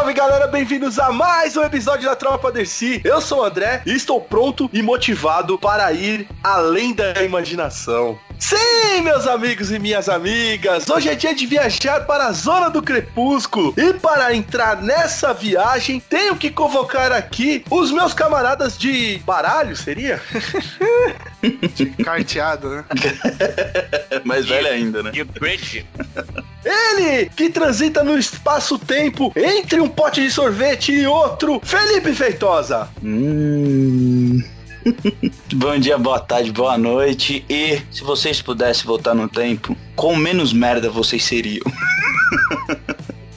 Salve galera, bem-vindos a mais um episódio da Tropa DC. Eu sou o André e estou pronto e motivado para ir além da imaginação. Sim, meus amigos e minhas amigas, hoje é dia de viajar para a Zona do Crepúsculo. E para entrar nessa viagem, tenho que convocar aqui os meus camaradas de baralho, seria? De carteado, né? Mais velho ainda, né? De bridge. Ele que transita no espaço-tempo entre um pote de sorvete e outro, Felipe Feitosa. Bom dia, boa tarde, boa noite. E se vocês pudessem voltar no tempo, quão menos merda vocês seriam?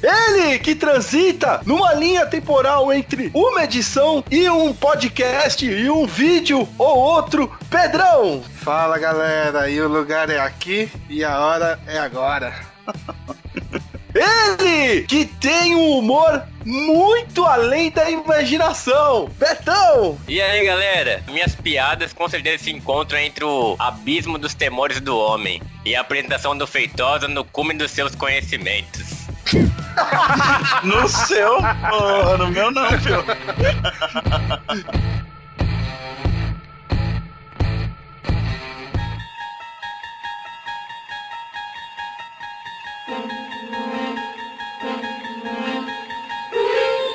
Ele que transita numa linha temporal entre uma edição e um podcast e um vídeo ou outro, Pedrão. Fala galera, e o lugar é aqui e a hora é agora. Ele que tem um humor muito além da imaginação, Betão! E aí galera, minhas piadas com certeza se encontram entre o abismo dos temores do homem e a apresentação do Feitosa no cume dos seus conhecimentos. No seu? Porra, no meu não, filho.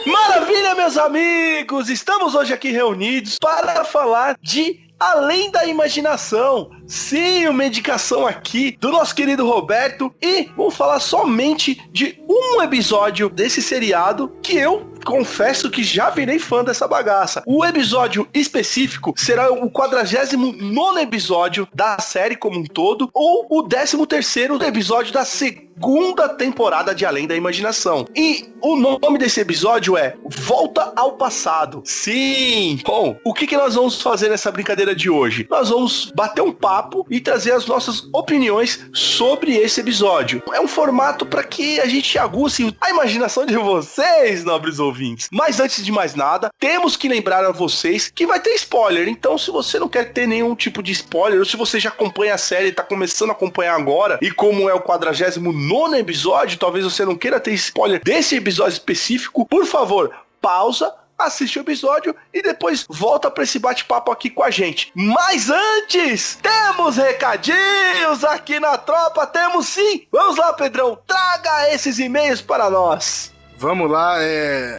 Maravilha, meus amigos! Estamos hoje aqui reunidos para falar de Além da Imaginação. Sim, uma indicação aqui do nosso querido Roberto. E vamos falar somente de um episódio desse seriado que eu confesso que já virei fã dessa bagaça. O episódio específico será o 49º episódio da série como um todo, ou o 13º episódio da segunda temporada de Além da Imaginação. E o nome desse episódio é Volta ao Passado. Sim! Bom, o que nós vamos fazer nessa brincadeira de hoje? Nós vamos bater um papo e trazer as nossas opiniões sobre esse episódio. É um formato para que a gente aguce a imaginação de vocês, nobres ouvintes. Mas antes de mais nada, temos que lembrar a vocês que vai ter spoiler. Então, se você não quer ter nenhum tipo de spoiler, ou se você já acompanha a série e tá começando a acompanhar agora, e como é o 49º episódio, talvez você não queira ter spoiler desse episódio específico, por favor, pausa, assiste o episódio e depois volta para esse bate-papo aqui com a gente. Mas antes, temos recadinhos aqui na tropa, temos sim. Vamos lá, Pedrão, traga esses e-mails para nós. Vamos lá,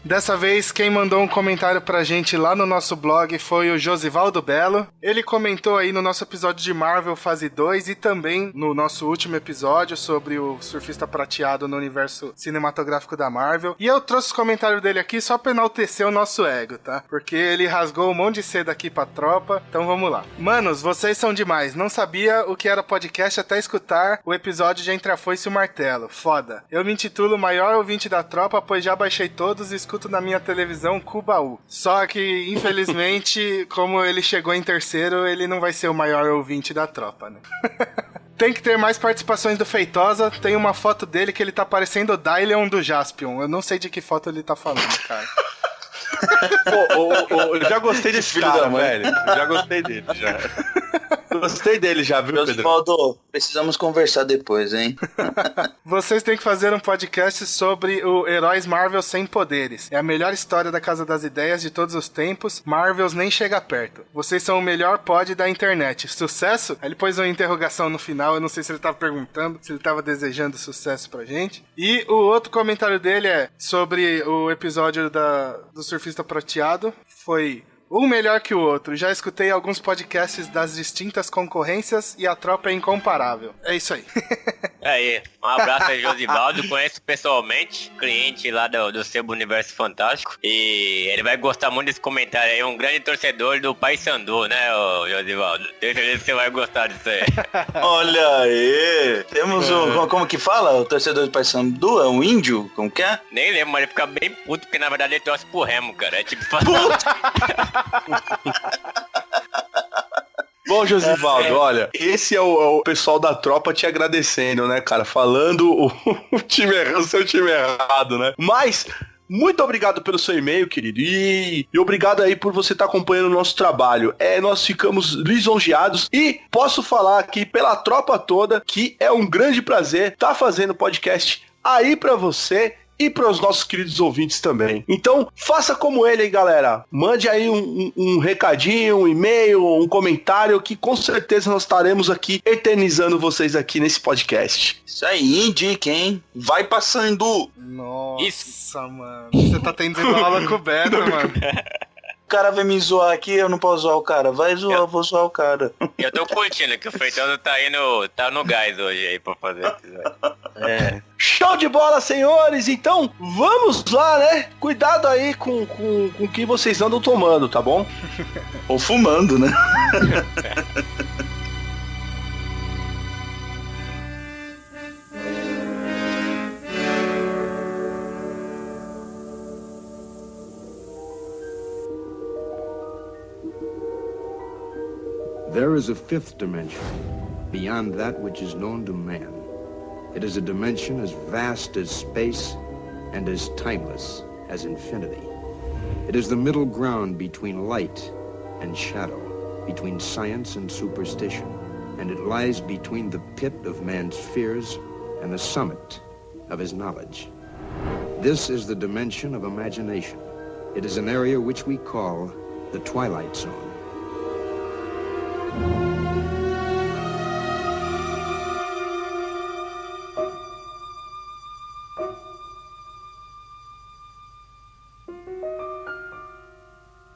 dessa vez quem mandou um comentário pra gente lá no nosso blog foi o Josivaldo Belo. Ele comentou aí no nosso episódio de Marvel Fase 2 e também no nosso último episódio sobre o surfista prateado no universo cinematográfico da Marvel. E eu trouxe os comentários dele aqui só pra enaltecer o nosso ego, tá? Porque ele rasgou um monte de seda aqui pra tropa, então vamos lá. Manos, vocês são demais, não sabia o que era podcast até escutar o episódio de Entre a Foice e o Martelo, foda. Eu me intitulo o maior ouvinte da tropa, pois já baixei todos e escuto na minha televisão Cubaú. Só que, infelizmente, como ele chegou em terceiro, ele não vai ser o maior ouvinte da tropa, né? Tem que ter mais participações do Feitosa. Tem uma foto dele que ele tá parecendo o Dylion do Jaspion. Eu não sei de que foto ele tá falando, cara. Eu já gostei desse filho cara, velho. Eu já gostei dele, já. Gostei dele já, viu, Pedro? Osvaldo, precisamos conversar depois, hein? Vocês têm que fazer um podcast sobre o Heróis Marvel Sem Poderes. É a melhor história da Casa das Ideias de todos os tempos. Marvels nem chega perto. Vocês são o melhor pod da internet. Sucesso? Aí ele pôs uma interrogação no final. Eu não sei se ele tava perguntando, se ele tava desejando sucesso pra gente. E o outro comentário dele é sobre o episódio do Surfista Prateado. Foi um melhor que o outro. Já escutei alguns podcasts das distintas concorrências e a tropa é incomparável. É isso aí. Aí, um abraço aí, Josivaldo. Conheço pessoalmente, cliente lá do Sebo Universo Fantástico. E ele vai gostar muito desse comentário aí. Um grande torcedor do Paysandu, né, Josivaldo? Tenho certeza que você vai gostar disso aí. Olha aí. Temos o... Como que fala? O torcedor do Paysandu? É um índio? Como que é? Nem lembro, mas ele fica bem puto, porque na verdade ele torce pro Remo, cara. É tipo... Bom, Josivaldo, olha, esse é o pessoal da tropa te agradecendo, né, cara? Falando o seu time errado, né? Mas muito obrigado pelo seu e-mail, querido. E obrigado aí por você estar acompanhando o nosso trabalho. Nós ficamos lisonjeados e posso falar aqui pela tropa toda que é um grande prazer estar fazendo podcast aí pra você. e para os nossos queridos ouvintes também. Então, faça como ele, hein, galera. Mande aí um recadinho, um e-mail, um comentário, que com certeza nós estaremos aqui eternizando vocês aqui nesse podcast. Isso aí, indique, hein? Vai passando. Nossa, mano. Você tá tendo aula coberta, mano. O cara vai me zoar aqui, eu não posso zoar o cara. Vai zoar, eu vou zoar o cara. Eu tô curtindo que o Feitoso tá no gás hoje aí pra fazer o episódio. Show de bola, senhores! Então, vamos lá, né? Cuidado aí com o que vocês andam tomando, tá bom? Ou fumando, né? There is a fifth dimension, beyond that which is known to man. It is a dimension as vast as space and as timeless as infinity. It is the middle ground between light and shadow, between science and superstition, and it lies between the pit of man's fears and the summit of his knowledge. This is the dimension of imagination. It is an area which we call the Twilight Zone.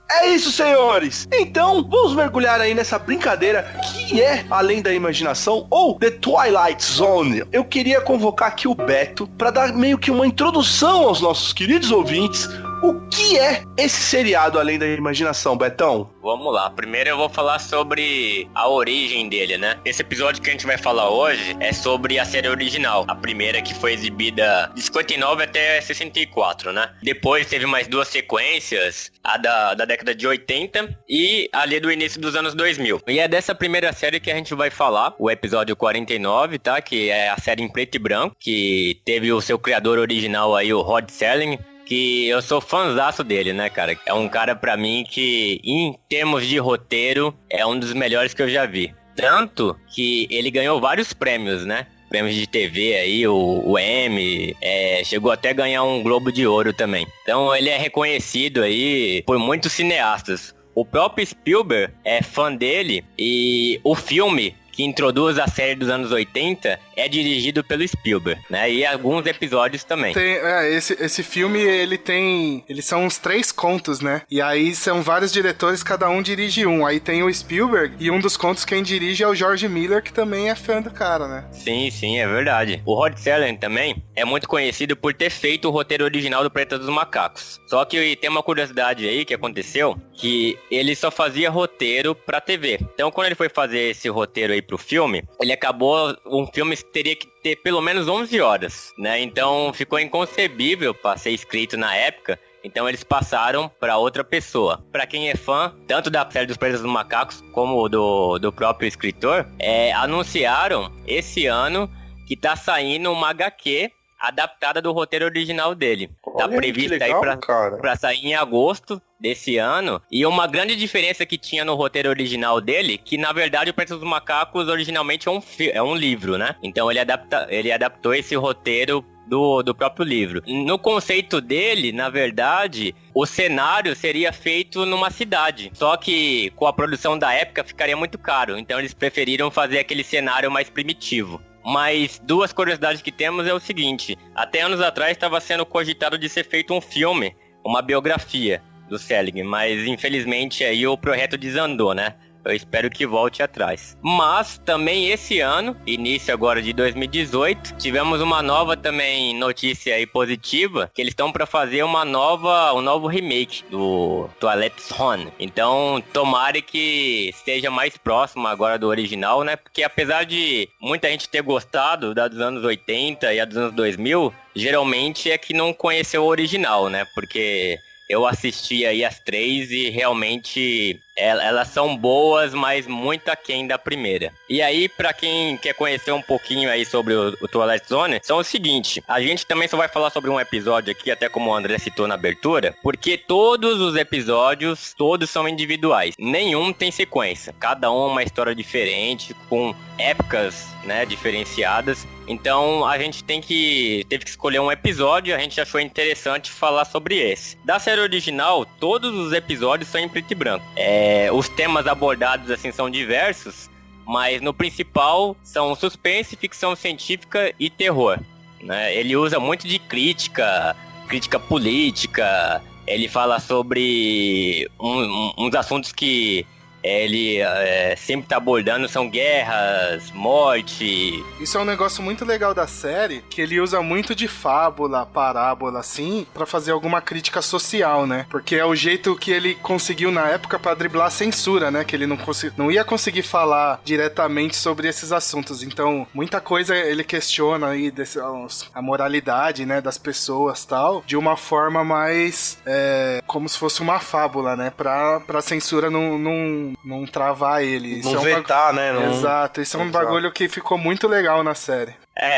É isso, senhores! Então, vamos mergulhar aí nessa brincadeira que é Além da Imaginação, ou The Twilight Zone. Eu queria convocar aqui o Beto para dar meio que uma introdução aos nossos queridos ouvintes. O que é esse seriado Além da Imaginação, Betão? Vamos lá, primeiro eu vou falar sobre a origem dele, né? Esse episódio que a gente vai falar hoje é sobre a série original, a primeira que foi exibida de 59 até 64, né? Depois teve mais duas sequências, a da década de 80 e ali do início dos anos 2000. E é dessa primeira série que a gente vai falar, o episódio 49, tá? Que é a série em preto e branco, que teve o seu criador original aí, o Rod Serling, que eu sou fãzaço dele, né, cara? É um cara, pra mim, que, em termos de roteiro, é um dos melhores que eu já vi. Tanto que ele ganhou vários prêmios, né? Prêmios de TV aí, o Emmy, chegou até a ganhar um Globo de Ouro também. Então ele é reconhecido aí por muitos cineastas. O próprio Spielberg é fã dele e o filme que introduz a série dos anos 80 é dirigido pelo Spielberg, né? E alguns episódios também. Esse filme, eles são uns 3 contos, né? E aí são vários diretores, cada um dirige um. Aí tem o Spielberg e um dos contos quem dirige é o George Miller, que também é fã do cara, né? Sim, é verdade. O Rod Serling também é muito conhecido por ter feito o roteiro original do Planeta dos Macacos. Só que tem uma curiosidade aí que aconteceu, que ele só fazia roteiro pra TV. Então quando ele foi fazer esse roteiro aí pro filme, ele acabou, um filme teria que ter pelo menos 11 horas, né? Então ficou inconcebível para ser escrito na época. Então eles passaram para outra pessoa. Para quem é fã, tanto da série dos Planetas dos Macacos como do próprio escritor, anunciaram esse ano que tá saindo uma HQ adaptada do roteiro original dele. Tá prevista legal, aí pra sair em agosto desse ano. E uma grande diferença que tinha no roteiro original dele, que na verdade o Planeta dos Macacos originalmente é um livro, né? Então ele adaptou esse roteiro do próprio livro. No conceito dele, na verdade, o cenário seria feito numa cidade. Só que com a produção da época ficaria muito caro. Então eles preferiram fazer aquele cenário mais primitivo. Mas duas curiosidades que temos é o seguinte: até anos atrás estava sendo cogitado de ser feito um filme, uma biografia do Selig, mas infelizmente aí o projeto desandou, né? Eu espero que volte atrás. Mas também esse ano, início agora de 2018, tivemos uma nova também notícia aí positiva, que eles estão para fazer um novo remake do Twilight Zone. Então, tomara que esteja mais próximo agora do original, né? Porque apesar de muita gente ter gostado da dos anos 80 e a dos anos 2000, geralmente é que não conheceu o original, né? Porque eu assisti aí as 3 e realmente elas são boas, mas muito aquém da primeira. E aí, pra quem quer conhecer um pouquinho aí sobre o Twilight Zone, são o seguinte, a gente também só vai falar sobre um episódio aqui, até como o André citou na abertura, porque todos os episódios, todos são individuais. Nenhum tem sequência. Cada um é uma história diferente, com épocas, né, diferenciadas. Então a gente teve que escolher um episódio e a gente achou interessante falar sobre esse. Da série original, todos os episódios são em preto e branco. Os temas abordados assim são diversos, mas no principal são suspense, ficção científica e terror, né? Ele usa muito de crítica política, ele fala sobre uns assuntos que ele sempre tá abordando, são guerras, morte. Isso é um negócio muito legal da série, que ele usa muito de fábula, parábola, assim, pra fazer alguma crítica social, né? Porque é o jeito que ele conseguiu na época pra driblar a censura, né? Que ele não ia conseguir falar diretamente sobre esses assuntos. Então, muita coisa ele questiona aí a moralidade, né, das pessoas, tal, de uma forma mais como se fosse uma fábula, né? Pra censura não travar ele. Não vetar, né? Exato, isso é um bagulho que ficou muito legal na série.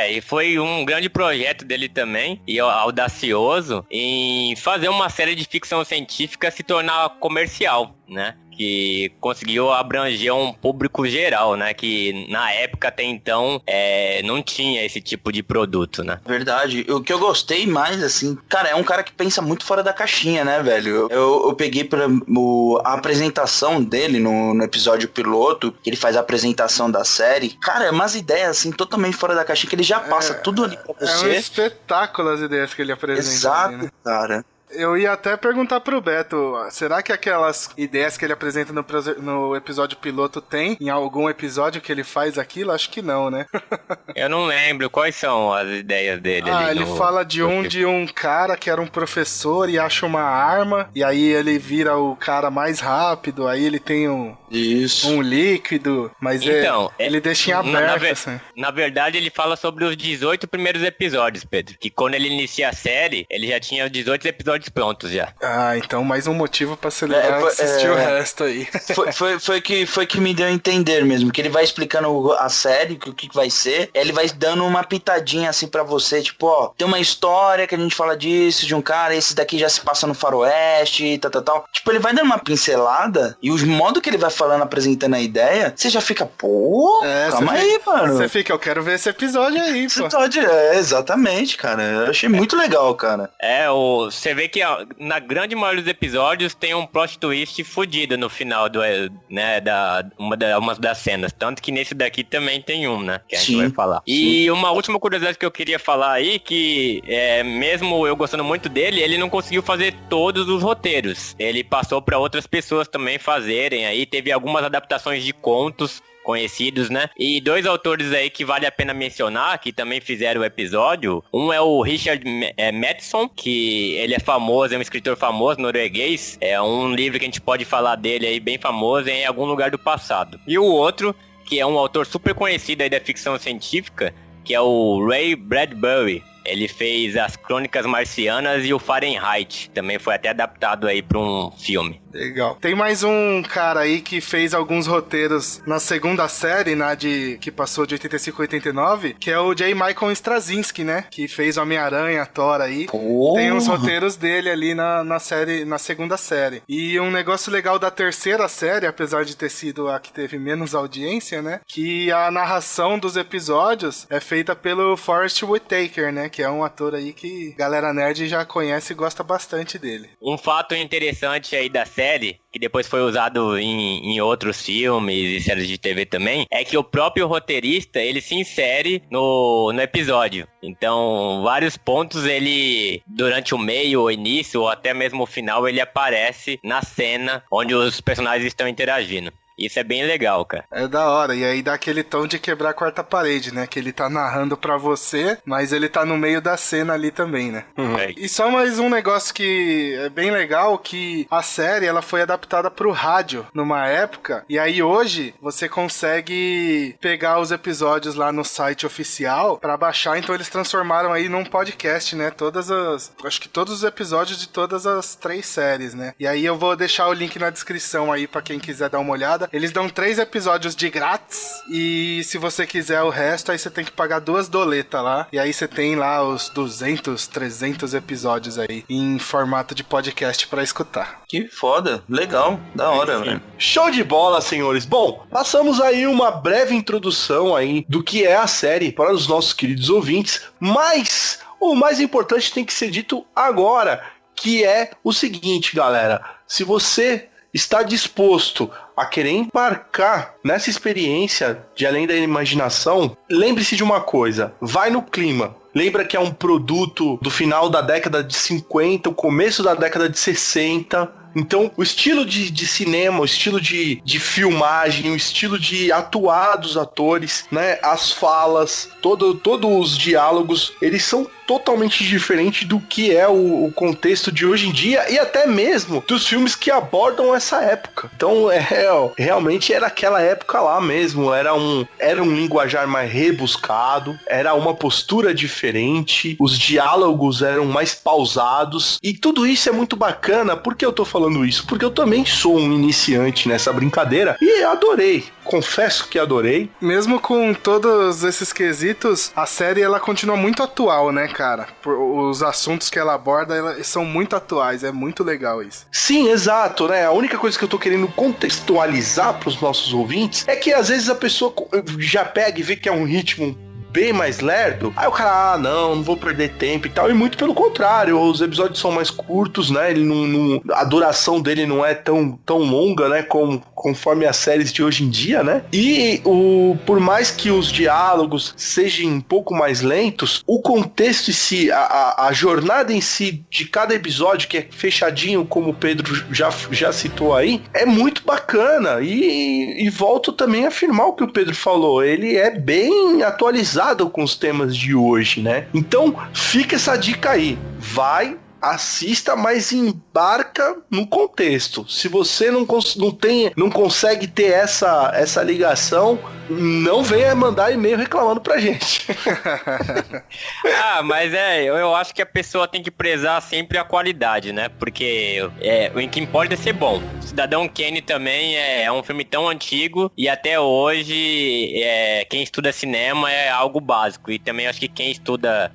E foi um grande projeto dele também, e audacioso, em fazer uma série de ficção científica se tornar comercial, né? Que conseguiu abranger um público geral, né? Que na época até então não tinha esse tipo de produto, né? Verdade. O que eu gostei mais, assim, cara, é um cara que pensa muito fora da caixinha, né, velho? Eu peguei a apresentação dele no episódio piloto, que ele faz a apresentação da série. Cara, é umas ideias, assim, totalmente fora da caixinha, que ele já passa tudo ali pra você. É um espetáculo as ideias que ele apresenta. Exato, ali, né? cara. Eu ia até perguntar pro Beto, será que aquelas ideias que ele apresenta no episódio piloto tem em algum episódio que ele faz aquilo? Acho que não, né? Eu não lembro quais são as ideias dele. Ele fala de um cara que era um professor e acha uma arma, e aí ele vira o cara mais rápido, aí ele tem um líquido, mas então, ele deixa em aberto, assim. Na verdade, ele fala sobre os 18 primeiros episódios, Pedro, que quando ele inicia a série, ele já tinha os 18 episódios prontos já. Então mais um motivo pra acelerar assistir o resto aí. Foi que me deu a entender mesmo, que ele vai explicando a série, o que vai ser, ele vai dando uma pitadinha assim pra você, tipo, ó, tem uma história que a gente fala disso, de um cara, esse daqui já se passa no faroeste, tal. Tipo, ele vai dando uma pincelada, e o modo que ele vai falando, apresentando a ideia, você já fica, calma aí, mano. Você fica, eu quero ver esse episódio aí, pô. Exatamente, cara. Eu achei muito legal, cara. Você vê que na grande maioria dos episódios tem um plot twist fudido no final uma das cenas. Tanto que nesse daqui também tem um, né? Que a gente vai falar. E uma última curiosidade que eu queria falar aí, que mesmo eu gostando muito dele, ele não conseguiu fazer todos os roteiros. Ele passou para outras pessoas também fazerem. Aí teve algumas adaptações de contos conhecidos, né? E dois autores aí que vale a pena mencionar, que também fizeram o episódio. Um é o Richard Matheson, que ele é famoso, é um escritor famoso, norueguês. É um livro que a gente pode falar dele aí, bem famoso, em Algum Lugar do Passado. E o outro, que é um autor super conhecido aí da ficção científica, que é o Ray Bradbury. Ele fez As Crônicas Marcianas e o Fahrenheit. Também foi até adaptado aí para um filme. Legal. Tem mais um cara aí que fez alguns roteiros na segunda série, que passou de 85 a 89, que é o J. Michael Straczynski, né? Que fez Homem-Aranha, Thor aí. Tem uns roteiros dele ali na segunda série. E um negócio legal da terceira série, apesar de ter sido a que teve menos audiência, né? Que a narração dos episódios é feita pelo Forest Whitaker, né? Que é um ator aí que galera nerd já conhece e gosta bastante dele. Um fato interessante aí da série, que depois foi usado em outros filmes e séries de TV também, é que o próprio roteirista, ele se insere no episódio. Então, vários pontos ele, durante o meio, o início, ou até mesmo o final, ele aparece na cena onde os personagens estão interagindo. Isso é bem legal, cara. É da hora, e aí dá aquele tom de quebrar a quarta parede, né? Que ele tá narrando pra você, mas ele tá no meio da cena ali também, né? E só mais um negócio que é bem legal, que a série, ela foi adaptada pro rádio numa época, e aí hoje você consegue pegar os episódios lá no site oficial pra baixar, então eles transformaram aí num podcast, né? Acho que todos os episódios de todas as 3 séries, né? E aí eu vou deixar o link na descrição aí pra quem quiser dar uma olhada. Eles dão 3 episódios de grátis, e se você quiser o resto, aí você tem que pagar 2 doletas lá, e aí você tem lá os 200, 300 episódios aí em formato de podcast pra escutar. Que foda, legal, da hora, velho. Show de bola, senhores. Bom, passamos aí uma breve introdução aí do que é a série para os nossos queridos ouvintes, mas o mais importante tem que ser dito agora, que é o seguinte, galera. Se você está disposto a querer embarcar nessa experiência de Além da Imaginação, lembre-se de uma coisa, vai no clima. Lembra que é um produto do final da década de 50, o começo da década de 60. Então, o estilo de cinema, o estilo de filmagem, o estilo de atuar dos atores, né? As falas, todos os diálogos, eles são totalmente diferentes do que é o contexto de hoje em dia e até mesmo dos filmes que abordam essa época. Então, realmente era aquela época lá mesmo. Era um linguajar mais rebuscado, era uma postura diferente, os diálogos eram mais pausados e tudo isso é muito bacana. Por que eu tô falando isso? Porque eu também sou um iniciante nessa brincadeira e adorei. Confesso que adorei. Mesmo com todos esses quesitos, a série ela continua muito atual, né, cara? Os assuntos que ela aborda elas são muito atuais, é muito legal isso. Sim, exato, né? A única coisa que eu tô querendo contextualizar pros nossos ouvintes é que às vezes a pessoa já pega e vê que é um ritmo bem mais lerdo, aí o cara, não vou perder tempo e tal, e muito pelo contrário, os episódios são mais curtos, né, ele a duração dele não é tão longa, né, conforme as séries de hoje em dia, né, e por mais que os diálogos sejam um pouco mais lentos, o contexto em si, a jornada em si de cada episódio, que é fechadinho, como o Pedro já citou aí, é muito bacana, e volto também a afirmar o que o Pedro falou, ele é bem atualizado com os temas de hoje, né? Então, fica essa dica aí. Vai, assista, mas embarca no contexto. Se você não consegue ter essa ligação, não venha mandar e-mail reclamando pra gente. Mas eu acho que a pessoa tem que prezar sempre a qualidade, né? Porque o que importa é ser bom. Cidadão Kane também é um filme tão antigo e até hoje quem estuda cinema é algo básico. E também acho que quem estuda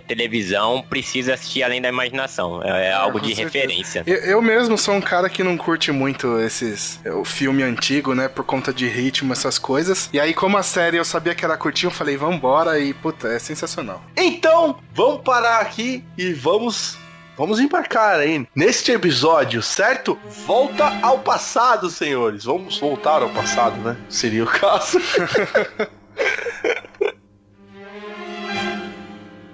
televisão precisa assistir Além da Imaginação. É algo de referência. Eu mesmo sou um cara que não curte muito o filme antigo, né? Por conta de ritmo, essas coisas. E aí, como a série eu sabia que era curtinho, eu falei, vambora e, puta, é sensacional. Então, vamos parar aqui e vamos embarcar aí neste episódio, certo? Volta ao passado, senhores. Vamos voltar ao passado, né? Seria o caso.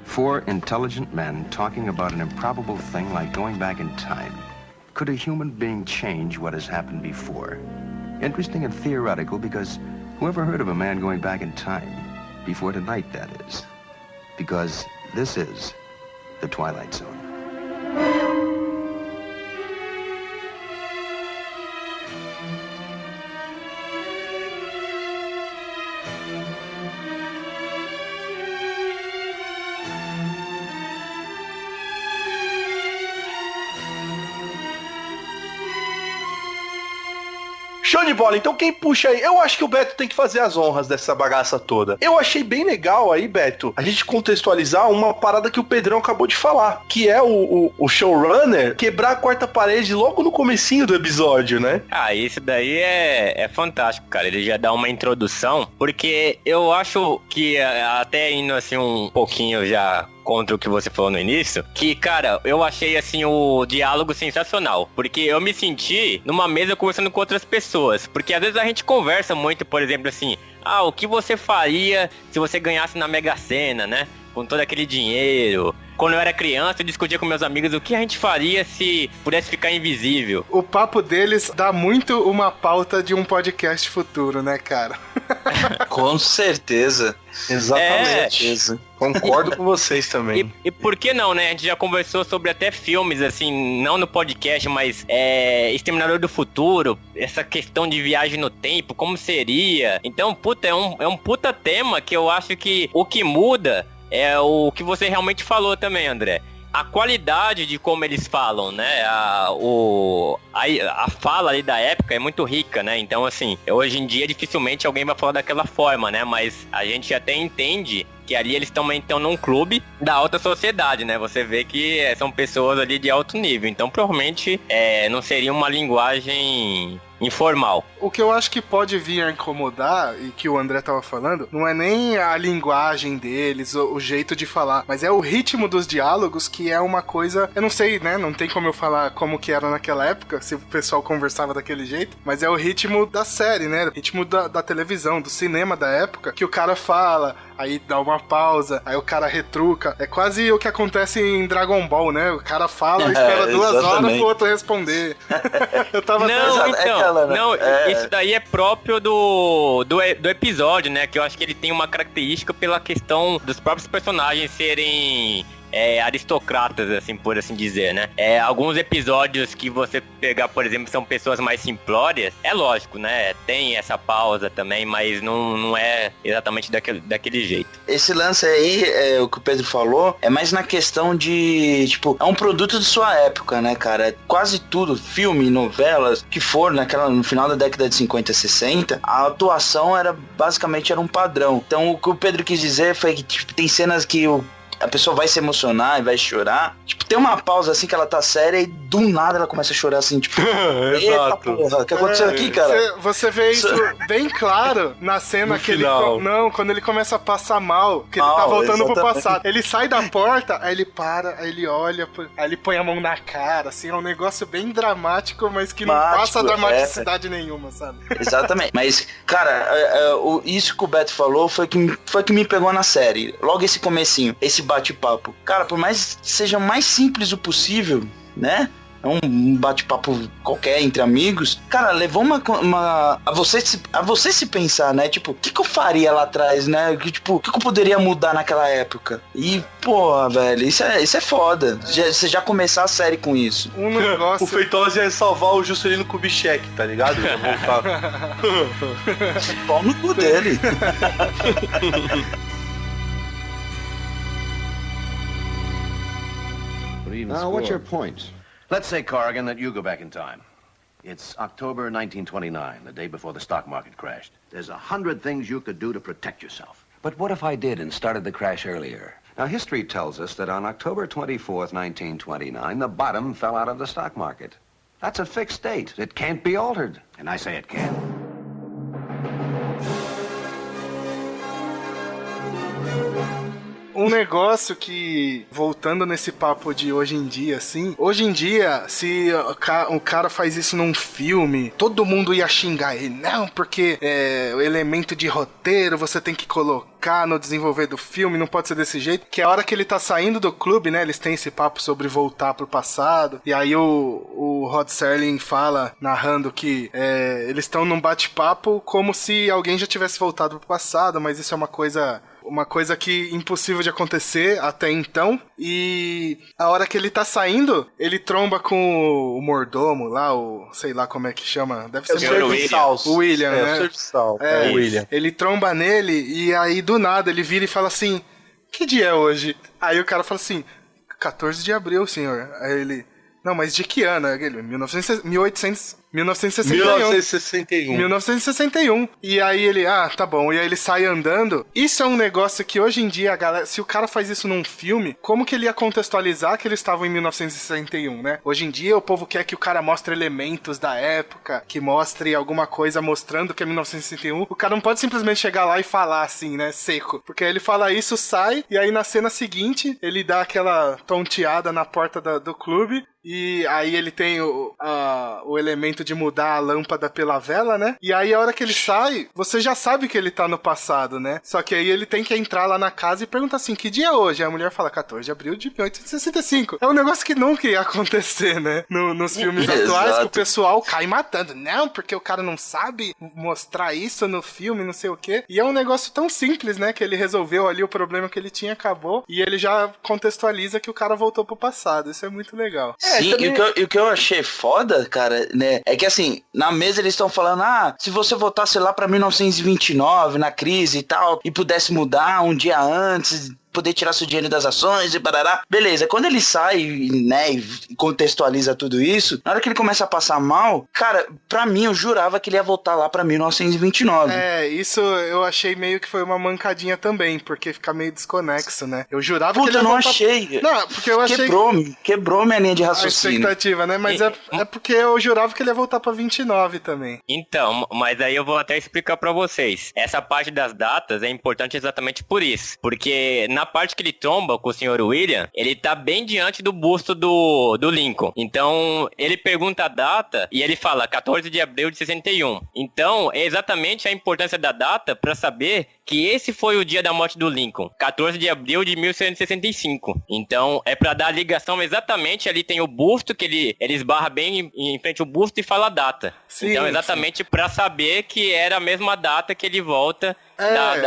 4 intelligent men talking about an improbable thing like going back in time. Could a human being change what has happened before? Interesting and theoretical because whoever heard of a man going back in time? Before tonight, that is. Because this is the Twilight Zone. Show de bola, então quem puxa aí? Eu acho que o Beto tem que fazer as honras dessa bagaça toda. Eu achei bem legal aí, Beto, a gente contextualizar uma parada que o Pedrão acabou de falar, que é o showrunner quebrar a quarta parede logo no comecinho do episódio, né? Isso daí é fantástico, cara. Ele já dá uma introdução, porque eu acho que até indo assim um pouquinho já contra o que você falou no início, que, cara, eu achei, assim, o diálogo sensacional, porque eu me senti numa mesa conversando com outras pessoas, porque às vezes a gente conversa muito, por exemplo, assim, o que você faria se você ganhasse na Mega Sena, né? com todo aquele dinheiro. Quando eu era criança, eu discutia com meus amigos o que a gente faria se pudesse ficar invisível. O papo deles dá muito uma pauta de um podcast futuro, né, cara? Com certeza. Exatamente. Concordo com vocês também. E por que não, né? A gente já conversou sobre até filmes, assim, não no podcast, mas Exterminador do Futuro, essa questão de viagem no tempo, como seria. Então, puta, é um puta tema que eu acho que o que muda é o que você realmente falou também, André. A qualidade de como eles falam, né? A fala ali da época é muito rica, né? Então, assim, hoje em dia dificilmente alguém vai falar daquela forma, né? Mas a gente até entende que ali eles também estão num clube da alta sociedade, né? Você vê que são pessoas ali de alto nível. Então, provavelmente, não seria uma linguagem informal. O que eu acho que pode vir a incomodar, e que o André tava falando, não é nem a linguagem deles, o jeito de falar, mas é o ritmo dos diálogos, que é uma coisa, eu não sei, né, não tem como eu falar como que era naquela época, se o pessoal conversava daquele jeito, mas é o ritmo da série, né, o ritmo da televisão, do cinema da época, que o cara fala, aí dá uma pausa, aí o cara retruca, é quase o que acontece em Dragon Ball, né, o cara fala e espera 2 horas pro outro responder. Eu tava isso daí é próprio do episódio, né? Que eu acho que ele tem uma característica pela questão dos próprios personagens serem aristocratas, assim, por assim dizer, né? Alguns episódios que você pegar, por exemplo, são pessoas mais simplórias, é lógico, né? Tem essa pausa também, mas não é exatamente daquele jeito. Esse lance aí, o que o Pedro falou, é mais na questão de, tipo, é um produto de sua época, né, cara? Quase tudo, filme, novelas, que for no final da década de 50 e 60, a atuação basicamente era um padrão. Então, o que o Pedro quis dizer foi que, tipo, tem cenas que a pessoa vai se emocionar e vai chorar. Tipo, tem uma pausa assim que ela tá séria e do nada ela começa a chorar assim, tipo... Eita porra, o que aconteceu aqui, cara? Você vê isso bem claro na cena no que final. Quando ele começa a passar mal, que ele tá voltando pro passado. Ele sai da porta, aí ele para, aí ele olha, aí ele põe a mão na cara, assim, é um negócio bem dramático, mas que não passa dramaticidade nenhuma, sabe? Exatamente. Mas, cara, isso que o Beto falou foi que me pegou na série. Logo esse comecinho, esse bate-papo. Cara, por mais que seja mais simples o possível, né? É um bate-papo qualquer entre amigos. Cara, levou a você se pensar, né? Tipo, o que eu faria lá atrás, né? O que eu poderia mudar naquela época? E, porra, velho, isso é foda. Você já começar a série com isso. Um negócio... O Feitosa ia salvar o Juscelino Kubitschek, tá ligado? Ia voltar. Pau no cu dele. What's your point? Let's say, Corrigan, that you go back in time. It's October 1929, the day before the stock market crashed. There's 100 things you could do to protect yourself. But what if I did and started the crash earlier? Now, history tells us that on October 24th, 1929, the bottom fell out of the stock market. That's a fixed date. It can't be altered. And I say it can. Um negócio que, voltando nesse papo de hoje em dia, assim, hoje em dia, se o cara faz isso num filme, todo mundo ia xingar ele. Não, porque o elemento de roteiro você tem que colocar no desenvolver do filme, não pode ser desse jeito. Que a hora que ele tá saindo do clube, né, eles têm esse papo sobre voltar pro passado, e aí o Rod Serling fala, narrando que eles estão num bate-papo como se alguém já tivesse voltado pro passado, mas isso é uma coisa que impossível de acontecer até então. E a hora que ele tá saindo, ele tromba com o mordomo lá, sei lá como é que chama. Deve ser o William, né? O William. Ele tromba nele e aí do nada ele vira e fala assim: que dia é hoje? Aí o cara fala assim: 14 de abril, senhor. Aí ele: não, mas de que ano? Ele: 1961. E aí ele, tá bom. E aí ele sai andando. Isso é um negócio que hoje em dia, a galera, se o cara faz isso num filme, como que ele ia contextualizar que eles estavam em 1961, né? Hoje em dia o povo quer que o cara mostre elementos da época, que mostre alguma coisa mostrando que é 1961. O cara não pode simplesmente chegar lá e falar assim, né, seco. Porque aí ele fala isso, sai, e aí na cena seguinte ele dá aquela tonteada na porta do clube. E aí ele tem o elemento de mudar a lâmpada pela vela, né? E aí a hora que ele sai, você já sabe que ele tá no passado, né? Só que aí ele tem que entrar lá na casa e perguntar assim, que dia é hoje? Aí a mulher fala, 14 de abril de 1865. É um negócio que nunca ia acontecer, né? Nos filmes atuais, que o pessoal cai matando. Não, porque o cara não sabe mostrar isso no filme, não sei o quê. E é um negócio tão simples, né? Que ele resolveu ali o problema que ele tinha, acabou. E ele já contextualiza que o cara voltou pro passado. Isso é muito legal. Sim, também... e o que eu achei foda, cara, né? É que assim, na mesa eles estão falando, se você voltasse lá pra 1929, na crise e tal, e pudesse mudar um dia antes, poder tirar seu dinheiro das ações e parará. Beleza, quando ele sai, né, e contextualiza tudo isso, na hora que ele começa a passar mal, cara, pra mim eu jurava que ele ia voltar lá pra 1929. Isso eu achei meio que foi uma mancadinha também, porque fica meio desconexo, né? Eu jurava que ele ia eu não voltar... achei. Não, porque eu achei... Quebrou minha linha de raciocínio. A expectativa, né? Mas é porque eu jurava que ele ia voltar pra 29 também. Então, mas aí eu vou até explicar pra vocês. Essa parte das datas é importante exatamente por isso. Porque na parte que ele tromba com o Sr. William, ele tá bem diante do busto do Lincoln. Então, ele pergunta a data e ele fala 14 de abril de 61. Então, é exatamente a importância da data para saber que esse foi o dia da morte do Lincoln, 14 de abril de 1865. Então, é para dar a ligação exatamente, ali tem o busto, que ele esbarra bem em frente ao busto e fala a data. Sim, então, exatamente para saber que era a mesma data que ele volta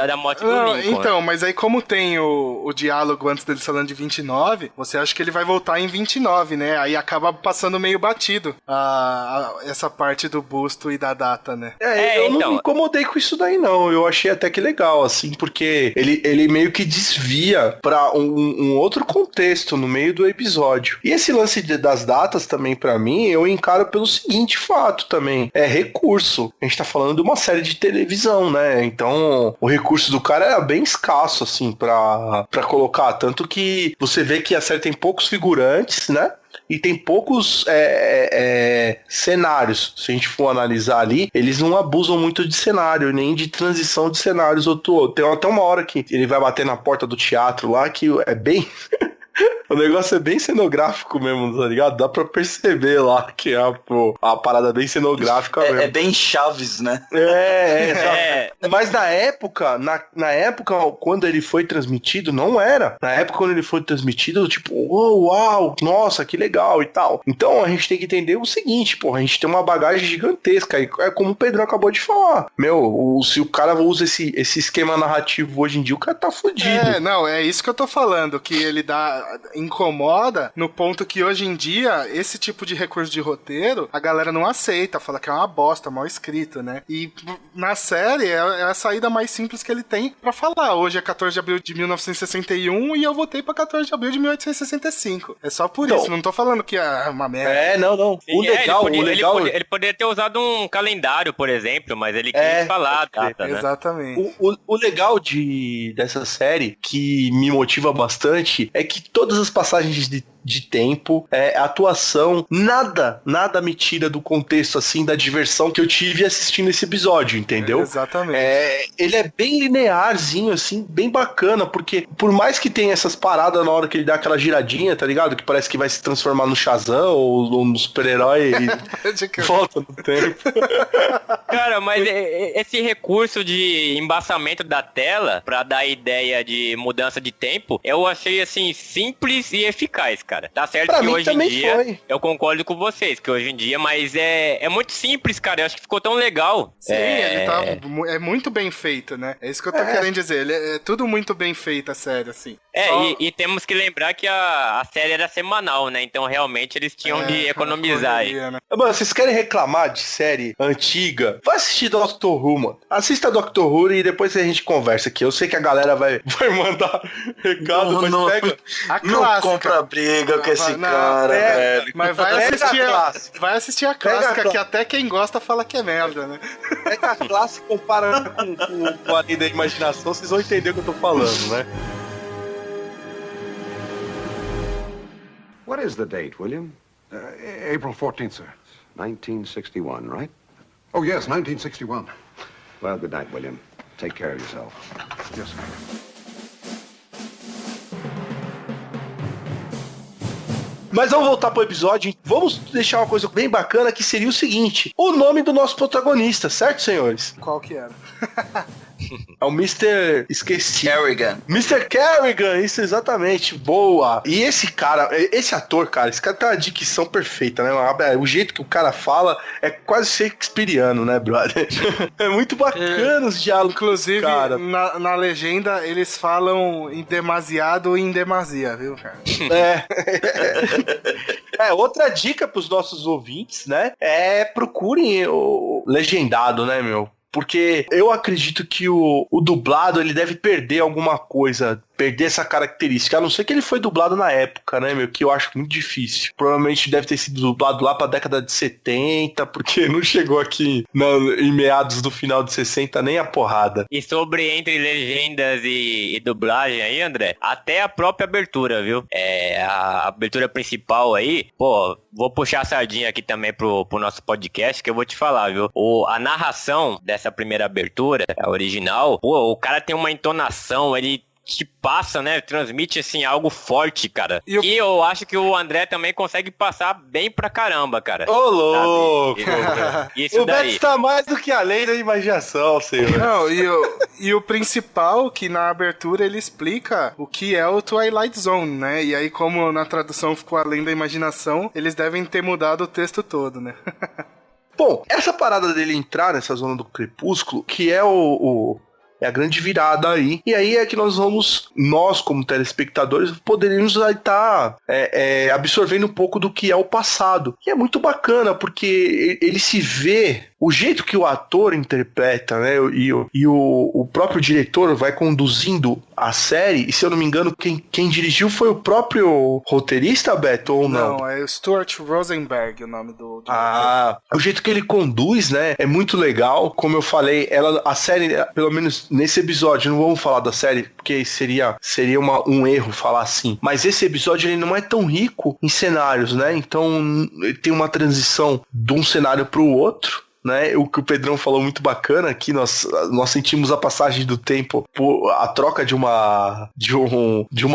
da morte do Lincoln. Então, mas aí como tem o diálogo antes dele falando de 29, você acha que ele vai voltar em 29, né? Aí acaba passando meio batido essa parte do busto e da data, né? Eu não me incomodei com isso daí, não. Eu achei até que legal, assim, porque ele meio que desvia pra um outro contexto no meio do episódio. E esse lance das datas também, pra mim, eu encaro pelo seguinte fato também. É recurso. A gente tá falando de uma série de televisão, né? Então, o recurso do cara era bem escasso, assim, pra colocar. Tanto que você vê que a série tem poucos figurantes, né? E tem poucos cenários. Se a gente for analisar ali, eles não abusam muito de cenário, nem de transição de cenários. Tem até uma hora que ele vai bater na porta do teatro lá, que é bem... O negócio é bem cenográfico mesmo, tá ligado? Dá pra perceber lá que é a parada bem cenográfica mesmo. É bem Chaves, né? Mas na época, quando ele foi transmitido, não era. Na época, quando ele foi transmitido, tipo, uau, nossa, que legal e tal. Então, a gente tem que entender o seguinte, porra, a gente tem uma bagagem gigantesca. E é como o Pedro acabou de falar. Se o cara usa esse esquema narrativo hoje em dia, o cara tá fudido. É isso que eu tô falando, que ele incomoda no ponto que hoje em dia esse tipo de recurso de roteiro a galera não aceita, fala que é uma bosta, mal escrito, né? E na série é a saída mais simples que ele tem pra falar. Hoje é 14 de abril de 1961 e eu votei pra 14 de abril de 1865. É só por isso, não tô falando que é uma merda. Não. Sim, ele poderia ter usado um calendário, por exemplo, mas ele quis falar a data, né? Exatamente. O legal dessa série, que me motiva bastante, é que todas as passagens de tempo, atuação, nada me tira do contexto, assim, da diversão que eu tive assistindo esse episódio, entendeu? Exatamente. Ele é bem linearzinho, assim, bem bacana, porque por mais que tenha essas paradas na hora que ele dá aquela giradinha, tá ligado? Que parece que vai se transformar no Shazam ou no super-herói e volta no tempo. Cara, mas esse recurso de embaçamento da tela pra dar ideia de mudança de tempo, eu achei, assim, simples e eficaz, cara. Tá certo pra que mim hoje em dia, foi. eu concordo com vocês, que hoje em dia, mas é muito simples, cara. Eu acho que ficou tão legal. Sim, ele é muito bem feito, né? É isso que eu tô querendo dizer. É tudo muito bem feito, a série, assim. E temos que lembrar que a série era semanal, né? Então, realmente, eles tinham de economizar aí. Né? Mano, vocês querem reclamar de série antiga? Vai assistir Doctor Who, mano. Assista Doctor Who e depois a gente conversa aqui. Eu sei que a galera vai mandar recado, mas pega a clássica. Não compra briga com esse cara, velho. Mas vai assistir a clássica, que até quem gosta fala que é merda, né? Pega a clássica e compara com a lei da imaginação, vocês vão entender o que eu tô falando, né? What is the date, William? April 14th, sir. 1961, right? Oh, yes, 1961. Well, good night, William. Take care of yourself. Yes, sir. Mas vamos voltar pro episódio. Vamos deixar uma coisa bem bacana, que seria o seguinte: o nome do nosso protagonista, certo, senhores? Qual que era? É o Mr. Esqueci. Kerrigan. Mr. Kerrigan, isso exatamente. Boa. E esse cara, esse ator, cara, esse cara tem uma dicção perfeita, né? O jeito que o cara fala é quase shakespeariano, né, brother? É muito bacana os diálogos. Inclusive, cara. Na legenda, eles falam em demasiado e em demasia, viu, cara? Outra dica pros nossos ouvintes, né? Procurem o legendado, né, meu? Porque eu acredito que o dublado, ele deve perder alguma coisa, perder essa característica, a não ser que ele foi dublado na época, né, meu, que eu acho muito difícil. Provavelmente deve ter sido dublado lá pra década de 70, porque não chegou aqui em meados do final de 60 nem a porrada. E sobre entre legendas e dublagem aí, André, até a própria abertura, viu? A abertura principal aí, pô, vou puxar a sardinha aqui também pro nosso podcast, que eu vou te falar, viu? A narração dessa primeira abertura, a original, pô, o cara tem uma entonação, ele te passa, né? Transmite, assim, algo forte, cara. E eu acho que o André também consegue passar bem pra caramba, cara. Ô, louco! Isso o Beto está mais do que além da imaginação, senhor. Não, e o principal, que na abertura ele explica o que é o Twilight Zone, né? E aí, como na tradução ficou além da imaginação, eles devem ter mudado o texto todo, né? Bom, essa parada dele entrar nessa zona do crepúsculo, que é é a grande virada aí. E aí é que nós como telespectadores, poderíamos estar absorvendo um pouco do que é o passado. E é muito bacana, porque ele se vê, o jeito que o ator interpreta, né, e o próprio diretor vai conduzindo a série, e se eu não me engano, quem dirigiu foi o próprio roteirista, Beto, ou não? Não, é o Stuart Rosenberg o nome do diretor. O jeito que ele conduz, né, é muito legal. Como eu falei, a série, pelo menos nesse episódio, não vamos falar da série, porque seria um erro falar assim, mas esse episódio ele não é tão rico em cenários, né, então ele tem uma transição de um cenário para o outro, né? O que o Pedrão falou muito bacana aqui, nós sentimos a passagem do tempo, a troca de uma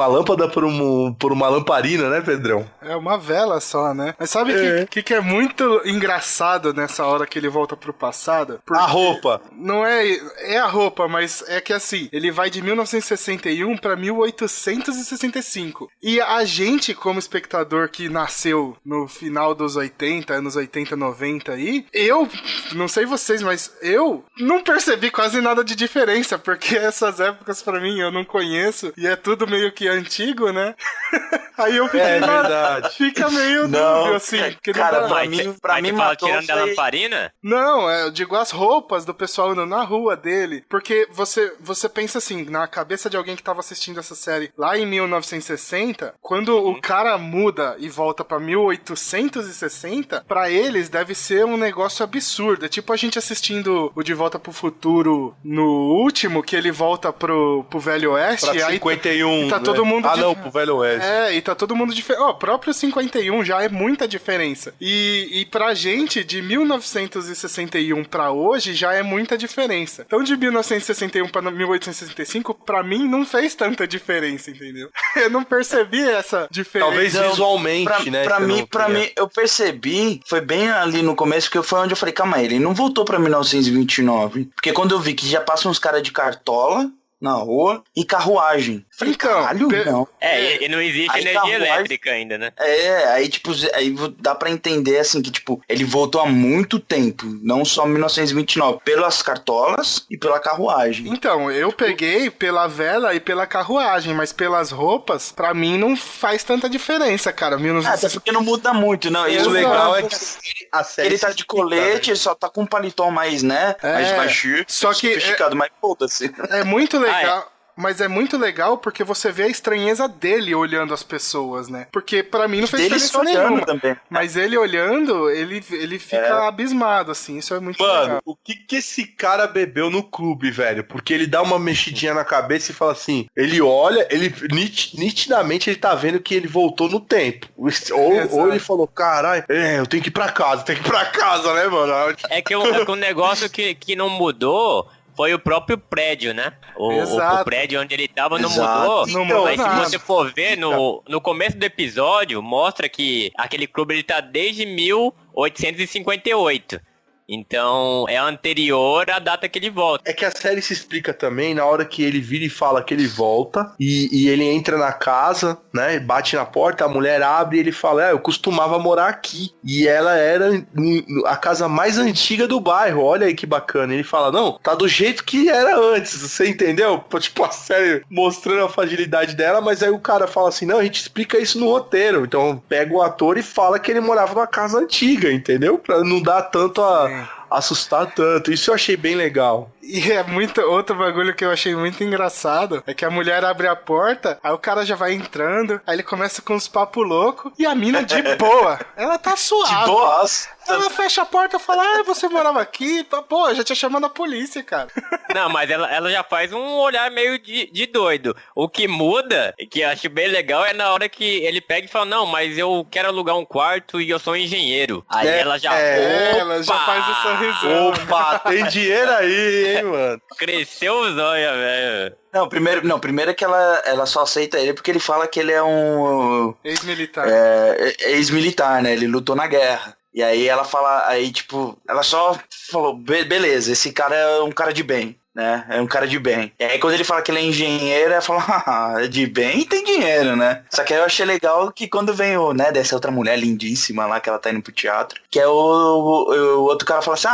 lâmpada por uma lamparina, né, Pedrão? É uma vela só, né? Mas sabe o que é muito engraçado nessa hora que ele volta pro passado? A roupa. Não é a roupa, mas é que assim, ele vai de 1961 pra 1865. E a gente, como espectador que nasceu no final dos 80, anos 80, 90 aí, eu não sei vocês, mas eu não percebi quase nada de diferença, porque essas épocas pra mim eu não conheço e é tudo meio que antigo, né? Aí eu fiquei fica meio dúbio, assim. Cara, pra mim matou tirando da lamparina? Não, eu digo as roupas do pessoal andando na rua dele, porque você pensa assim, na cabeça de alguém que tava assistindo essa série lá em 1960, quando o cara muda e volta pra 1860, pra eles deve ser um negócio absurdo. É tipo a gente assistindo o De Volta pro Futuro no último, que ele volta pro Velho Oeste. Pra 51. E tá todo mundo... pro Velho Oeste. E tá todo mundo diferente. O próprio 51 já é muita diferença. E pra gente, de 1961 pra hoje, já é muita diferença. Então, de 1961 pra 1865, pra mim, não fez tanta diferença, entendeu? Eu não percebi essa diferença. Talvez visualmente, né? Pra mim, eu percebi, foi bem ali no começo, que foi onde eu falei, calma aí, ele não voltou pra 1929. Porque quando eu vi que já passam uns caras de cartola na rua e carruagem. Falei, então, caralho, não. E não existe energia elétrica ainda, né? Aí dá pra entender, assim, que, tipo, ele voltou há muito tempo, não só 1929, pelas cartolas e pela carruagem. Então, eu peguei pela vela e pela carruagem, mas pelas roupas, pra mim não faz tanta diferença, cara. Até porque não muda muito, não. E o legal é que a série ele tá de colete, ele só tá com um paletó mais, né? Mais baixinho, só que sofisticado, mas foda-se. É muito legal. Mas é muito legal porque você vê a estranheza dele olhando as pessoas, né? Porque pra mim não fez diferença nenhuma. Também. Mas ele olhando, ele fica abismado, assim. Isso é muito legal. Mano, o que esse cara bebeu no clube, velho? Porque ele dá uma mexidinha na cabeça e fala assim, ele olha, ele nitidamente ele tá vendo que ele voltou no tempo. Ou ele falou, caralho, eu tenho que ir pra casa, né, mano? É que um negócio que não mudou foi o próprio prédio, né? O prédio onde ele tava não mudou. Não mudou Mas nada. se você for ver, no começo do episódio, mostra que aquele clube ele tá desde 1858. Então, é anterior à data que ele volta. É que a série se explica também na hora que ele vira e fala que ele volta e ele entra na casa, né, bate na porta, a mulher abre e ele fala, eu costumava morar aqui. E ela era a casa mais antiga do bairro, olha aí que bacana. Ele fala, não, tá do jeito que era antes, você entendeu? Tipo, a série mostrando a fragilidade dela, mas aí o cara fala assim, não, a gente explica isso no roteiro. Então, pega o ator e fala que ele morava numa casa antiga, entendeu? Pra não dar tanto assustar tanto. Isso eu achei bem legal. E é muito outro bagulho que eu achei muito engraçado, é que a mulher abre a porta, aí o cara já vai entrando, aí ele começa com uns papos loucos, e a mina de boa, ela tá suave. De boas. Ela fecha a porta e fala, você morava aqui? Pô, já tinha chamado a polícia, cara. Não, mas ela já faz um olhar meio de doido. O que muda, que eu acho bem legal, é na hora que ele pega e fala, não, mas eu quero alugar um quarto e eu sou engenheiro. Aí ela já... ela já faz o sorrisão. Opa, tem dinheiro aí, hein, mano? Cresceu os olhos, velho. Primeiro é que ela só aceita ele porque ele fala que ele é um... Ex-militar. Ex-militar, né? Ele lutou na guerra. E aí ela fala, ela só falou, beleza, esse cara é um cara de bem, né? É um cara de bem. E aí quando ele fala que ele é engenheiro, ela fala, é de bem e tem dinheiro, né? Só que aí eu achei legal que quando vem dessa outra mulher lindíssima lá, que ela tá indo pro teatro, que é o outro cara fala assim,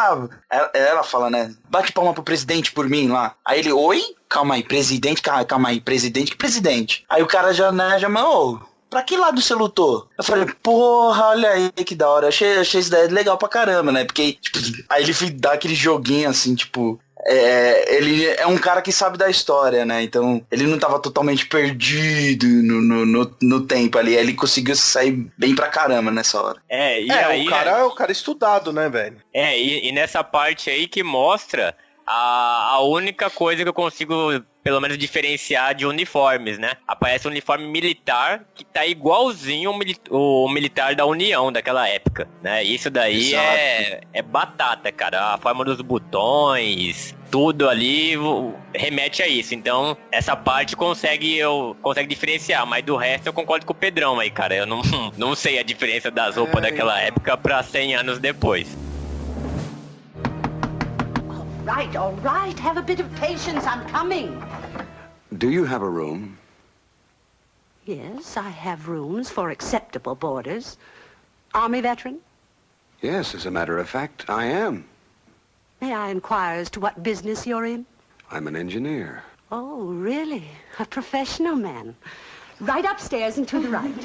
ela fala, né? Bate palma pro presidente por mim lá. Aí ele, oi? Calma aí, presidente, calma aí, presidente, que presidente? Aí o cara já mandou... Pra que lado você lutou? Eu falei, porra, olha aí que da hora. Achei essa ideia legal pra caramba, né? Porque, tipo, aí ele dá aquele joguinho assim, tipo... ele é um cara que sabe da história, né? Então, ele não tava totalmente perdido no tempo ali. Ele conseguiu sair bem pra caramba nessa hora. Aí, o cara é o cara estudado, né, velho? E nessa parte aí que mostra a única coisa que eu consigo... pelo menos diferenciar de uniformes, né? Aparece um uniforme militar que tá igualzinho o militar da União daquela época, né? Isso daí é batata, cara. A forma dos botões, tudo ali remete a isso. Então, essa parte consegue diferenciar, mas do resto eu concordo com o Pedrão aí, cara. Eu não sei a diferença das roupas daquela época pra 100 anos depois. All right. Have a bit of patience. I'm coming. Do you have a room? Yes, I have rooms for acceptable boarders. Army veteran? Yes, as a matter of fact, I am. May I inquire as to what business you're in? I'm an engineer. Oh, really? A professional man. Right upstairs and to the right.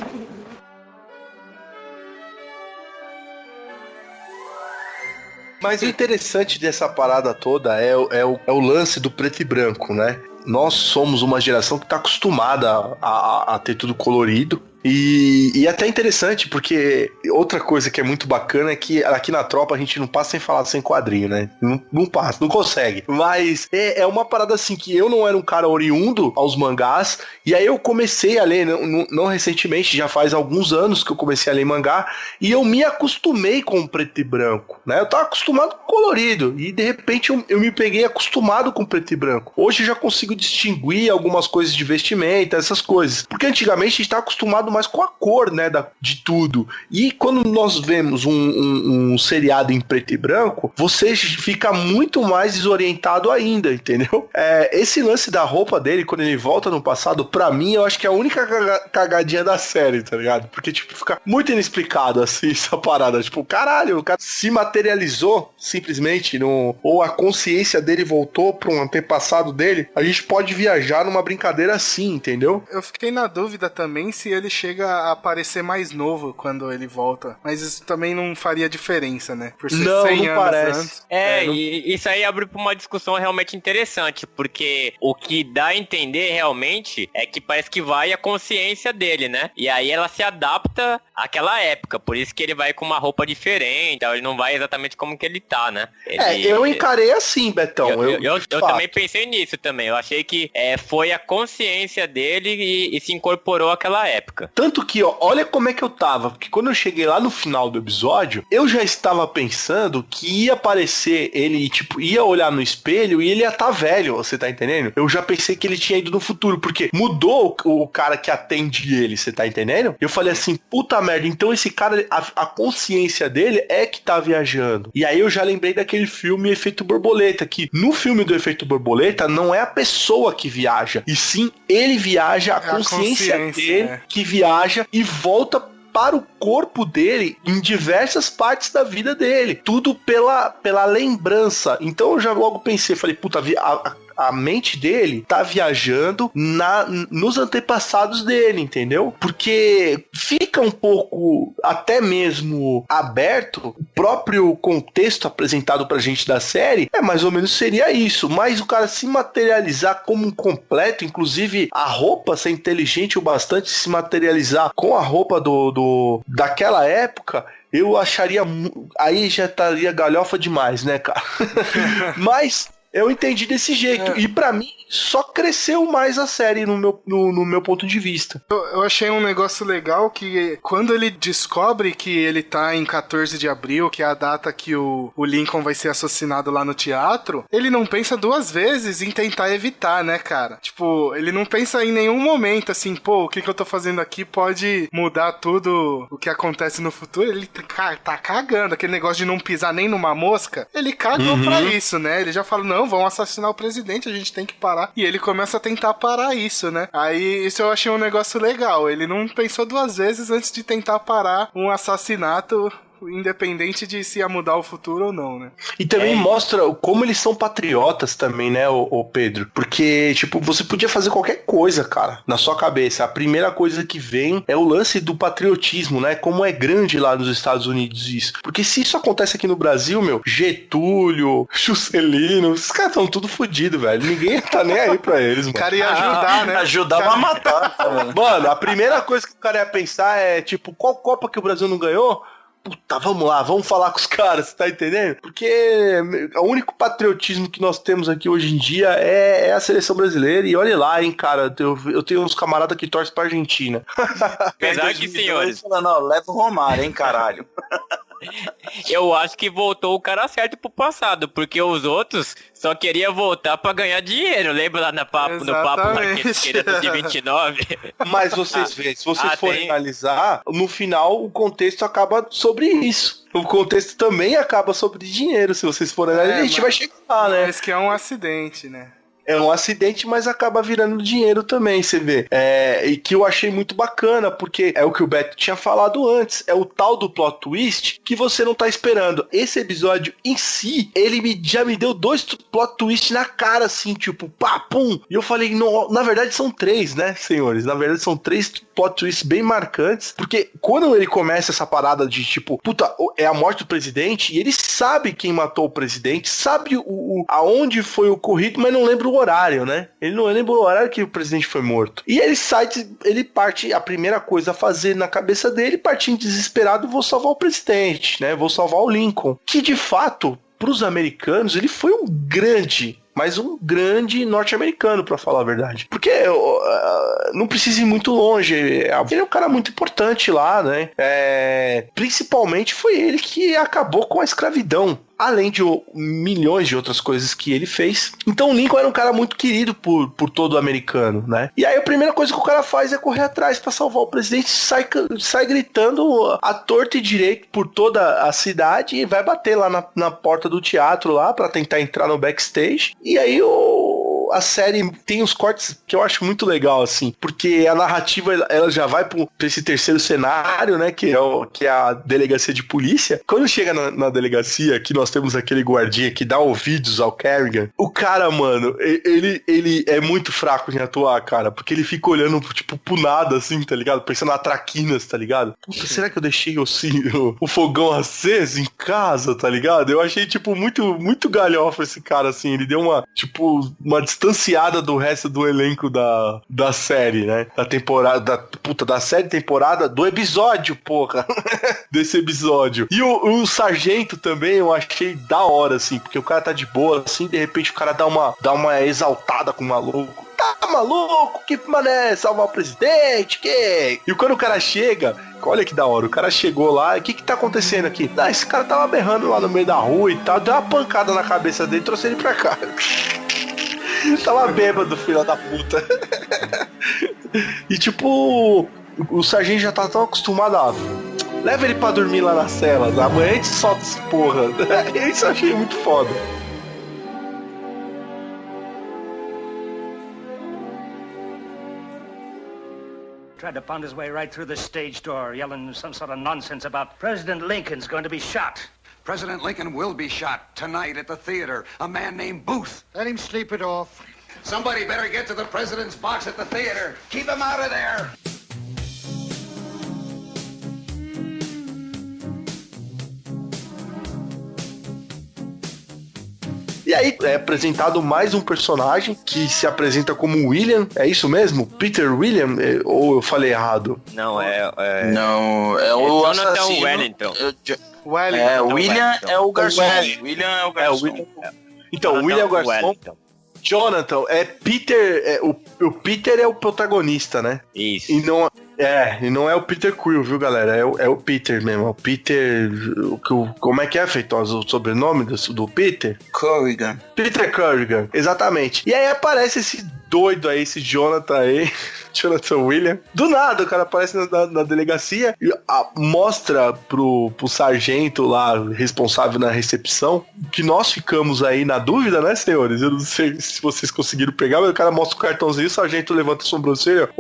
Mas o interessante dessa parada toda é o lance do preto e branco, né? Nós somos uma geração que tá acostumada a ter tudo colorido. E até interessante, porque outra coisa que é muito bacana é que aqui na tropa a gente não passa sem falar sem quadrinho, né? Não passa, não consegue. Mas é uma parada assim que eu não era um cara oriundo aos mangás, e aí eu comecei a ler, não recentemente, já faz alguns anos que eu comecei a ler mangá, e eu me acostumei com o preto e branco, né? Eu tava acostumado com colorido, e de repente eu me peguei acostumado com preto e branco. Hoje eu já consigo distinguir algumas coisas de vestimenta, essas coisas. Porque antigamente a gente tava acostumado mais com a cor, né, de tudo. E quando nós vemos um seriado em preto e branco, você fica muito mais desorientado ainda, entendeu? Esse lance da roupa dele, quando ele volta no passado, pra mim, eu acho que é a única cagadinha da série, tá ligado? Porque, tipo, fica muito inexplicado, assim, essa parada. Tipo, caralho, o cara se materializou, simplesmente, ou a consciência dele voltou pra um antepassado dele. A gente pode viajar numa brincadeira assim, entendeu? Eu fiquei na dúvida também se ele chega a aparecer mais novo quando ele volta. Mas isso também não faria diferença, né? Por ser 100 anos parece. antes. E isso aí abre pra uma discussão realmente interessante, porque o que dá a entender realmente é que parece que vai a consciência dele, né? E aí ela se adapta àquela época, por isso que ele vai com uma roupa diferente, ele não vai exatamente como que ele tá, né? Eu encarei assim, Betão. Eu também pensei nisso também, eu achei que foi a consciência dele e se incorporou àquela época. Tanto que, ó, olha como é que eu tava, porque quando eu cheguei lá no final do episódio, eu já estava pensando que ia aparecer ele, tipo, ia olhar no espelho e ele ia estar velho, você tá entendendo? Eu já pensei que ele tinha ido no futuro, porque mudou o cara que atende ele, você tá entendendo? Eu falei assim, puta merda, então esse cara, a consciência dele é que tá viajando. E aí eu já lembrei daquele filme Efeito Borboleta, que no filme do Efeito Borboleta não é a pessoa que viaja, e sim ele viaja, a consciência dele que viaja e volta para o corpo dele em diversas partes da vida dele. Tudo pela lembrança. Então eu já logo pensei, falei, puta, a mente dele tá viajando nos antepassados dele, entendeu? Porque fica um pouco até mesmo aberto, o próprio contexto apresentado pra gente da série mais ou menos seria isso, mas o cara se materializar como um completo, inclusive a roupa ser inteligente o bastante, se materializar com a roupa daquela época, eu acharia, aí já estaria galhofa demais, né, cara? Mas eu entendi desse jeito. E pra mim, só cresceu mais a série no meu ponto de vista. Eu achei um negócio legal que quando ele descobre que ele tá em 14 de abril, que é a data que o Lincoln vai ser assassinado lá no teatro, ele não pensa duas vezes em tentar evitar, né, cara? Tipo, ele não pensa em nenhum momento assim, pô, o que eu tô fazendo aqui pode mudar tudo o que acontece no futuro. Ele tá cagando. Aquele negócio de não pisar nem numa mosca, ele cagou pra isso, né? Ele já fala, não, vão assassinar o presidente, a gente tem que parar. E ele começa a tentar parar isso, né? Aí isso eu achei um negócio legal. Ele não pensou duas vezes antes de tentar parar um assassinato, independente de se ia mudar o futuro ou não, né? E também mostra como eles são patriotas também, né, o Pedro? Porque, tipo, você podia fazer qualquer coisa, cara, na sua cabeça. A primeira coisa que vem é o lance do patriotismo, né? Como é grande lá nos Estados Unidos isso. Porque se isso acontece aqui no Brasil, meu, Getúlio, Juscelino, esses caras estão tudo fodidos, velho. Ninguém tá nem aí pra eles, mano. O cara ia ajudar, né? Ajudar pra matar. Mano, a primeira coisa que o cara ia pensar é, tipo, qual Copa que o Brasil não ganhou? Puta, vamos lá, vamos falar com os caras, tá entendendo? Porque o único patriotismo que nós temos aqui hoje em dia é a seleção brasileira. E olha lá, hein, cara, eu tenho uns camaradas que torcem pra Argentina. Apesar que, senhores, não, leva o Romário, hein, caralho. Eu acho que voltou o cara certo pro passado, porque os outros só queriam voltar pra ganhar dinheiro. Lembra lá no papo lá que eles queriam de 29? Mas vocês veem, se vocês forem analisar, no final o contexto acaba sobre isso. O contexto também acaba sobre dinheiro, se vocês forem analisar. A gente vai chegar lá, né? Mas que é um acidente, né? É um acidente, mas acaba virando dinheiro também, você vê. E que eu achei muito bacana, porque é o que o Beto tinha falado antes. É o tal do plot twist que você não tá esperando. Esse episódio em si, ele já me deu 2 plot twists na cara, assim, tipo, pá, pum. E eu falei, não, na verdade são 3, né, senhores? Na verdade são 3 plot twists bem marcantes, porque quando ele começa essa parada de, tipo, puta, é a morte do presidente, e ele sabe quem matou o presidente, sabe aonde foi ocorrido, mas não lembra o horário, né? Ele não lembra o horário que o presidente foi morto. E ele parte, a primeira coisa a fazer na cabeça dele, partindo desesperado, vou salvar o presidente, né? Vou salvar o Lincoln. Que, de fato, pros americanos, ele foi um grande norte-americano, pra falar a verdade. Porque não precisa ir muito longe. Ele é um cara muito importante lá, né? Principalmente foi ele que acabou com a escravidão, além de milhões de outras coisas que ele fez. Então o Lincoln era um cara muito querido por todo americano, né? E aí a primeira coisa que o cara faz é correr atrás pra salvar o presidente, sai gritando à torta e direito por toda a cidade e vai bater lá na porta do teatro lá pra tentar entrar no backstage. E aí a série tem uns cortes que eu acho muito legal, assim, porque a narrativa ela já vai pra esse terceiro cenário, né, que é a delegacia de polícia. Quando chega na delegacia, que nós temos aquele guardinha que dá ouvidos ao Kerrigan, o cara, mano, ele é muito fraco em atuar, cara, porque ele fica olhando, tipo, pro nada, assim, tá ligado? Pensando na traquinas, tá ligado? Puta, será que eu deixei o fogão aceso em casa, tá ligado? Eu achei, tipo, muito galhofa esse cara, assim, ele deu uma distanciada do resto do elenco da série, né? Da temporada, da série, temporada, do episódio, porra. Desse episódio. E o sargento também eu achei da hora, assim, porque o cara tá de boa, assim, de repente o cara dá uma exaltada com o maluco. Tá maluco? Que mané, salvar o presidente? Que? E quando o cara chega, olha que da hora, o cara chegou lá, o que tá acontecendo aqui? Ah, esse cara tava berrando lá no meio da rua e tal, deu uma pancada na cabeça dele e trouxe ele pra cá. Tava bêbado, filho da puta. E tipo, o sargento já tá tão acostumado a... Leva ele pra dormir lá na cela, amanhã a gente solta esse porra. Isso eu achei muito foda. Tried to pound his way right through the stage door, yelling some sort of nonsense about President Lincoln's going to be shot. President Lincoln will be shot tonight at the theater. A man named Booth. Let him sleep it off. Somebody better get to the president's box at the theater. Keep him out of there. E aí é apresentado mais um personagem que se apresenta como William. É isso mesmo? Peter William? Ou eu falei errado? Não, Não, é o Jonathan assassino. Wellington. William Wellington. é o garçom. William é o garçom. Então, Jonathan William é o garçom. Wellington. Jonathan, Peter. O Peter é o protagonista, né? Isso. E não é o Peter Quill, viu, galera? É o Peter mesmo. É o Peter. Como é que é, Feitosa, o sobrenome do Peter? Corrigan. Peter Corrigan, exatamente. E aí aparece esse doido aí, esse Jonathan aí, Jonathan William. Do nada, o cara aparece na delegacia e mostra pro sargento lá, responsável na recepção, que nós ficamos aí na dúvida, né, senhores? Eu não sei se vocês conseguiram pegar, mas o cara mostra o cartãozinho, o sargento levanta a sobrancelha.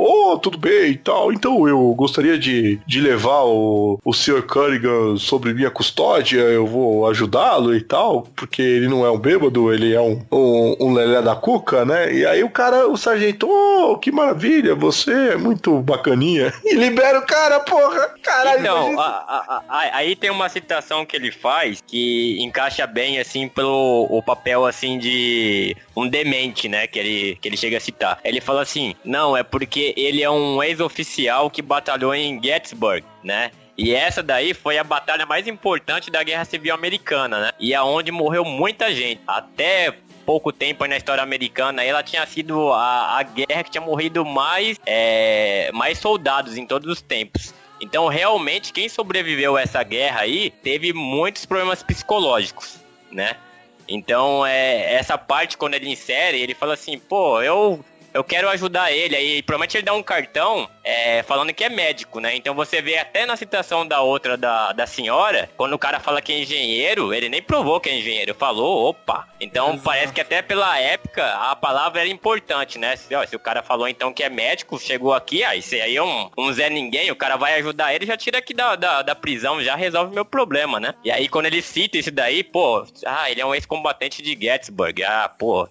Tudo bem e tal. Então eu gostaria de levar o Sr. Corrigan sobre minha custódia, eu vou ajudá-lo e tal, porque ele não é um bêbado, ele é um lelé da cuca, né? E aí o sargento, que maravilha, você é muito bacaninha. E libera o cara, porra. Caralho. Então, aí tem uma citação que ele faz que encaixa bem, assim, o papel, assim, de um demente, né? Que ele chega a citar. Ele fala assim, não, é porque ele é um ex-oficial que batalhou em Gettysburg, né? E essa daí foi a batalha mais importante da Guerra Civil Americana, né? E aonde morreu muita gente. Até pouco tempo aí na história americana, ela tinha sido a guerra que tinha morrido mais soldados em todos os tempos. Então, realmente, quem sobreviveu a essa guerra aí teve muitos problemas psicológicos, né? Então, essa parte, quando ele insere, ele fala assim, pô, eu quero ajudar ele. Aí, provavelmente ele dá um cartão falando que é médico, né? Então você vê até na citação da outra, da senhora, quando o cara fala que é engenheiro, ele nem provou que é engenheiro, falou, opa. Então exato. Parece que até pela época a palavra era importante, né? Se o cara falou então que é médico, chegou aqui, esse aí é um Zé Ninguém, o cara vai ajudar ele, já tira aqui da prisão, já resolve o meu problema, né? E aí quando ele cita isso daí, pô, ele é um ex-combatente de Gettysburg,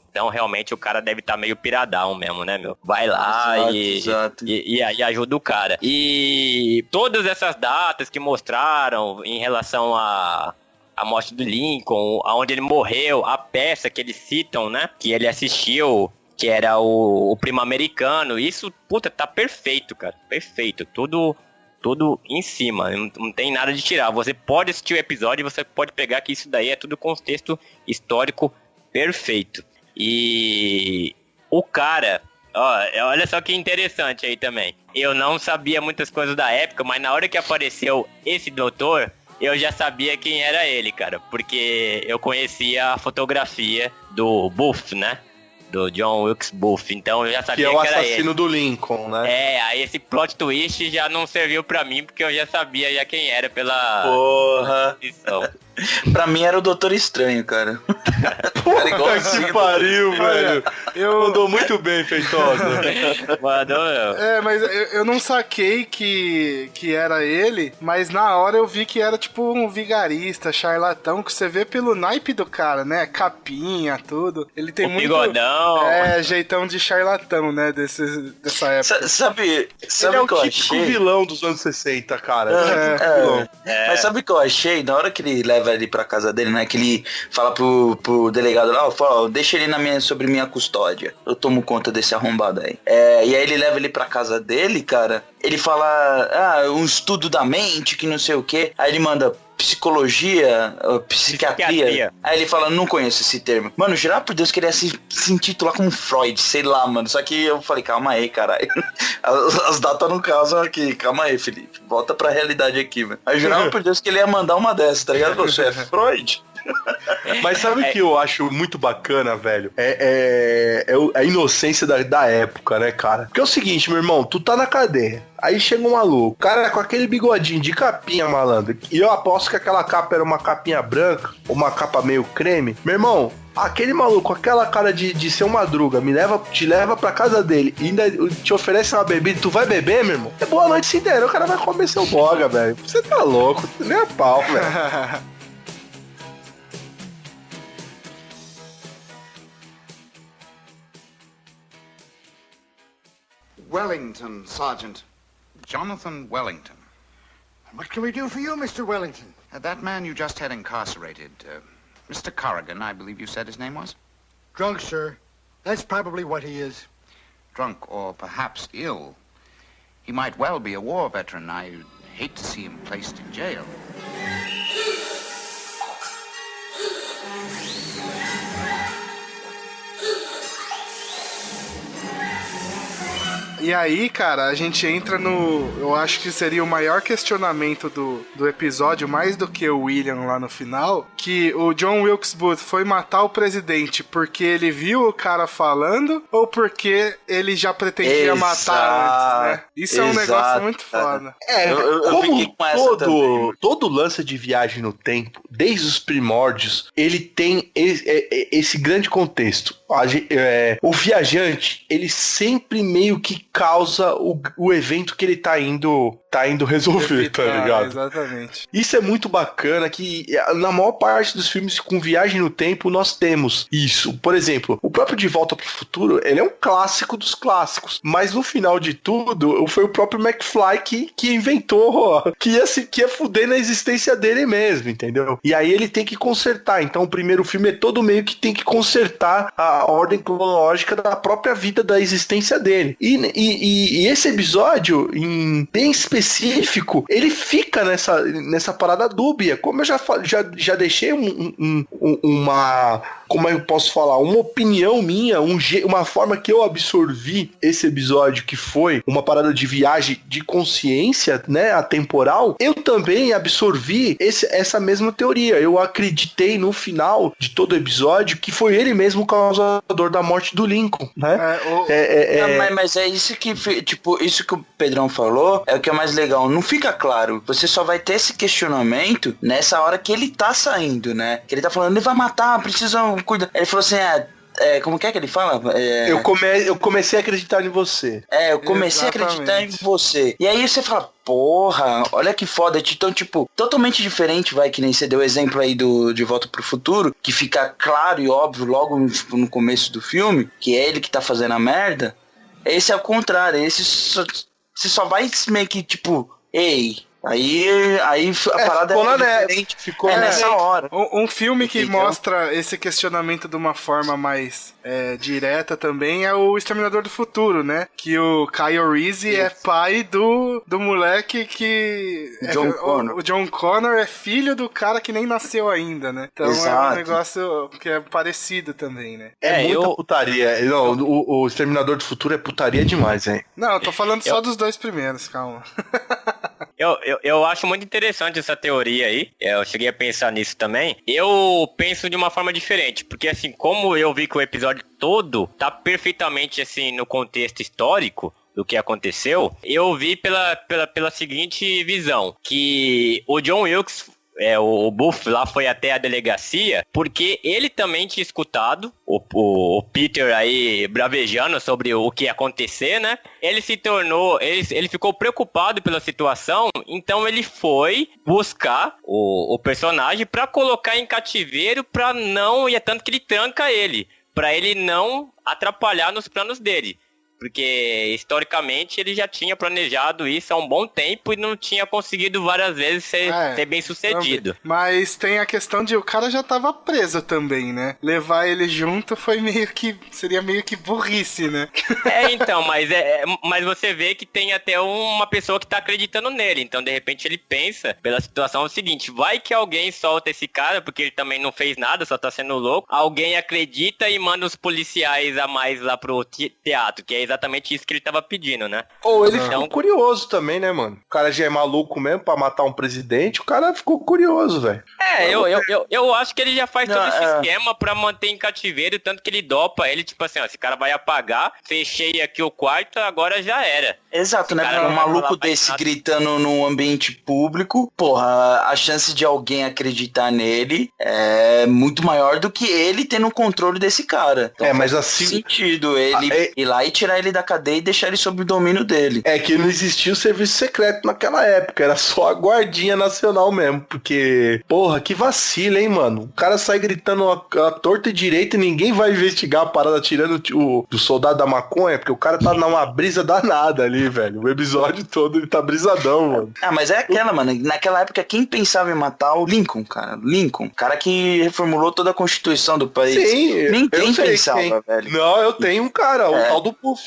então realmente o cara deve estar meio piradão mesmo, né, meu? Vai lá exato. E aí ajuda o cara. E todas essas datas que mostraram em relação a morte do Lincoln, aonde ele morreu, a peça que eles citam, né? Que ele assistiu, que era o Primo Americano. Isso, puta, tá perfeito, cara. Perfeito. Tudo em cima. Não tem nada de tirar. Você pode assistir o episódio e você pode pegar que isso daí é tudo contexto histórico perfeito. E o cara... olha só que interessante aí também. Eu não sabia muitas coisas da época, mas na hora que apareceu esse doutor, eu já sabia quem era ele, cara. Porque eu conhecia a fotografia do Booth, né? Do John Wilkes Booth. Então eu já sabia que era ele. Que é o assassino do Lincoln, né? Aí esse plot twist já não serviu pra mim, porque eu já sabia já quem era pela... Porra! Pra mim era o Doutor Estranho, cara. Porra, que pariu, velho. Mandou muito bem, Feitosa. Mandou, mas eu não saquei que era ele, mas na hora eu vi que era tipo um vigarista, charlatão, que você vê pelo naipe do cara, né? Capinha, tudo. Ele tem muito... bigodão. Não. É jeitão de charlatão, né? Dessa época. Sabe Ele é o que eu o típico achei? vilão dos anos 60, cara. Vilão. Mas sabe o que eu achei? Na hora que ele leva ele pra casa dele, né? Que ele fala pro delegado lá, fala, deixa ele sobre minha custódia. Eu tomo conta desse arrombado aí. E aí ele leva ele pra casa dele, cara. Ele fala, um estudo da mente, que não sei o quê. Aí ele manda psicologia, psiquiatria. Aí ele fala, não conheço esse termo. Mano, jurar por Deus que ele ia se intitular como Freud, sei lá, mano. Só que eu falei, calma aí, caralho. As datas não casam aqui. Calma aí, Felipe. Volta pra realidade aqui, mano. Aí jurava por Deus que ele ia mandar uma dessas, tá ligado? Você é Freud? Mas sabe o que eu acho muito bacana, velho? É a inocência da época, né, cara? Porque é o seguinte, meu irmão, tu tá na cadeia. Aí chega um maluco, cara com aquele bigodinho de capinha, malandro. E eu aposto que aquela capa era uma capinha branca, uma capa meio creme. Meu irmão, aquele maluco, aquela cara de ser uma madruga, te leva pra casa dele e ainda te oferece uma bebida, tu vai beber, meu irmão? É boa noite, se der, o cara vai comer seu boga, velho. Você tá louco, nem a pau, velho. Wellington, Sergeant. Jonathan Wellington. What can we do for you, Mr. Wellington? That man you just had incarcerated, Mr. Corrigan, I believe you said his name was? Drunk, sir. That's probably what he is. Drunk or perhaps ill. He might well be a war veteran. I hate to see him placed in jail. E aí, cara, a gente entra no... Eu acho que seria o maior questionamento do episódio, mais do que o William lá no final, que o John Wilkes Booth foi matar o presidente porque ele viu o cara falando ou porque ele já pretendia matar antes, né? Isso é um negócio muito foda. Como todo lance de viagem no tempo, desde os primórdios, ele tem esse grande contexto. O viajante, ele sempre meio que causa o evento que ele tá indo resolver, tá ligado? Exatamente. Isso é muito bacana, que na maior parte dos filmes com viagem no tempo nós temos isso. Por exemplo, o próprio De Volta pro Futuro, ele é um clássico dos clássicos, mas no final de tudo, foi o próprio McFly que inventou, que ia fuder na existência dele mesmo, entendeu? E aí ele tem que consertar. Então o primeiro filme é todo meio que tem que consertar a ordem cronológica da própria vida, da existência dele. E esse episódio, bem específico, ele fica nessa parada dúbia. Como eu já deixei uma... Como eu posso falar? Uma opinião minha, uma forma que eu absorvi esse episódio, que foi uma parada de viagem de consciência, né, atemporal. Eu também absorvi essa mesma teoria. Eu acreditei no final de todo o episódio que foi ele mesmo o causador da morte do Lincoln, né? Mas é isso que, tipo, isso que o Pedrão falou é o que é mais legal. Não fica claro. Você só vai ter esse questionamento nessa hora que ele tá saindo, né? Que ele tá falando, ele vai matar, precisa cuidar. Ele falou assim, como que ele fala? Eu comecei a acreditar em você. Eu comecei a acreditar em você. E aí você fala, porra, olha que foda. Então, tipo, totalmente diferente, vai, que nem você deu o exemplo aí do De Volta pro Futuro, que fica claro e óbvio logo no começo do filme, que é ele que tá fazendo a merda. Esse é o contrário. Esse você só vai meio que, tipo, ei... Aí a parada é diferente. Ficou nessa hora. Um filme que mostra esse questionamento de uma forma mais direta também é o Exterminador do Futuro, né? Que o Kyle Reese é pai do moleque que... O John Connor é filho do cara que nem nasceu ainda, né? Então é um negócio que é parecido também, né? Muita putaria. Não, o Exterminador do Futuro é putaria demais, hein? Não, eu tô falando só dos dois primeiros, calma. Eu acho muito interessante essa teoria aí. Eu cheguei a pensar nisso também. Eu penso de uma forma diferente, porque assim, como eu vi que o episódio todo tá perfeitamente assim no contexto histórico do que aconteceu, eu vi pela seguinte visão, que o John Wilkes, o Booth lá foi até a delegacia porque ele também tinha escutado o Peter aí bravejando sobre o que ia acontecer, né? Ele ficou preocupado pela situação, então ele foi buscar o personagem pra colocar em cativeiro, pra não... E é tanto que ele tranca ele, pra ele não atrapalhar nos planos dele. Porque, historicamente, ele já tinha planejado isso há um bom tempo e não tinha conseguido várias vezes ser bem sucedido. Mas tem a questão de o cara já tava preso também, né? Levar ele junto foi seria meio que burrice, né? Então, mas você vê que tem até uma pessoa que tá acreditando nele. Então, de repente, ele pensa, pela situação, o seguinte: vai que alguém solta esse cara, porque ele também não fez nada, só tá sendo louco. Alguém acredita e manda os policiais a mais lá pro teatro, que é exatamente isso que ele tava pedindo, né? Ou ele ficou curioso também, né, mano? O cara já é maluco mesmo pra matar um presidente, o cara ficou curioso, velho. Eu acho que ele já faz todo esse esquema pra manter em cativeiro, tanto que ele dopa ele, tipo assim, ó, esse cara vai apagar, fechei aqui o quarto, agora já era. Exato, né? Um maluco desse gritando num ambiente público, porra, a chance de alguém acreditar nele é muito maior do que ele tendo o controle desse cara. Então, mas assim... faz sentido ele ir lá e tirar ele da cadeia e deixar ele sob o domínio dele. É que não existia o serviço secreto naquela época, era só a guardinha nacional mesmo, porque, porra, que vacilo, hein, mano? O cara sai gritando a torta e direita e ninguém vai investigar a parada tirando o soldado da maconha, porque o cara tá numa brisa danada ali, velho. O episódio todo ele tá brisadão, mano. Mas é aquela, mano, naquela época quem pensava em matar o Lincoln, cara? Lincoln, cara que reformulou toda a Constituição do país. Sim, ninguém pensava, velho. Não, eu tenho um cara, o tal do Puft.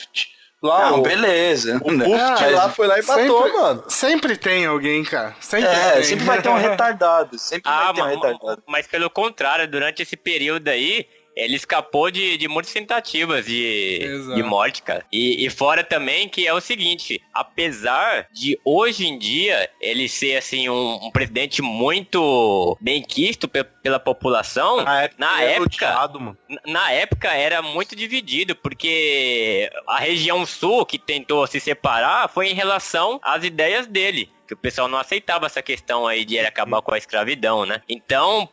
Lá, beleza. O Puft lá foi lá e matou, mano. Sempre tem alguém, cara. Sempre vai ter um retardado. Mas pelo contrário, durante esse período aí, ele escapou de muitas tentativas de morte, cara. E fora também que é o seguinte, apesar de hoje em dia ele ser assim um presidente muito bem quisto pela população, na época era muito dividido, porque a região sul que tentou se separar foi em relação às ideias dele. Que o pessoal não aceitava essa questão aí de ele acabar com a escravidão, né? Então,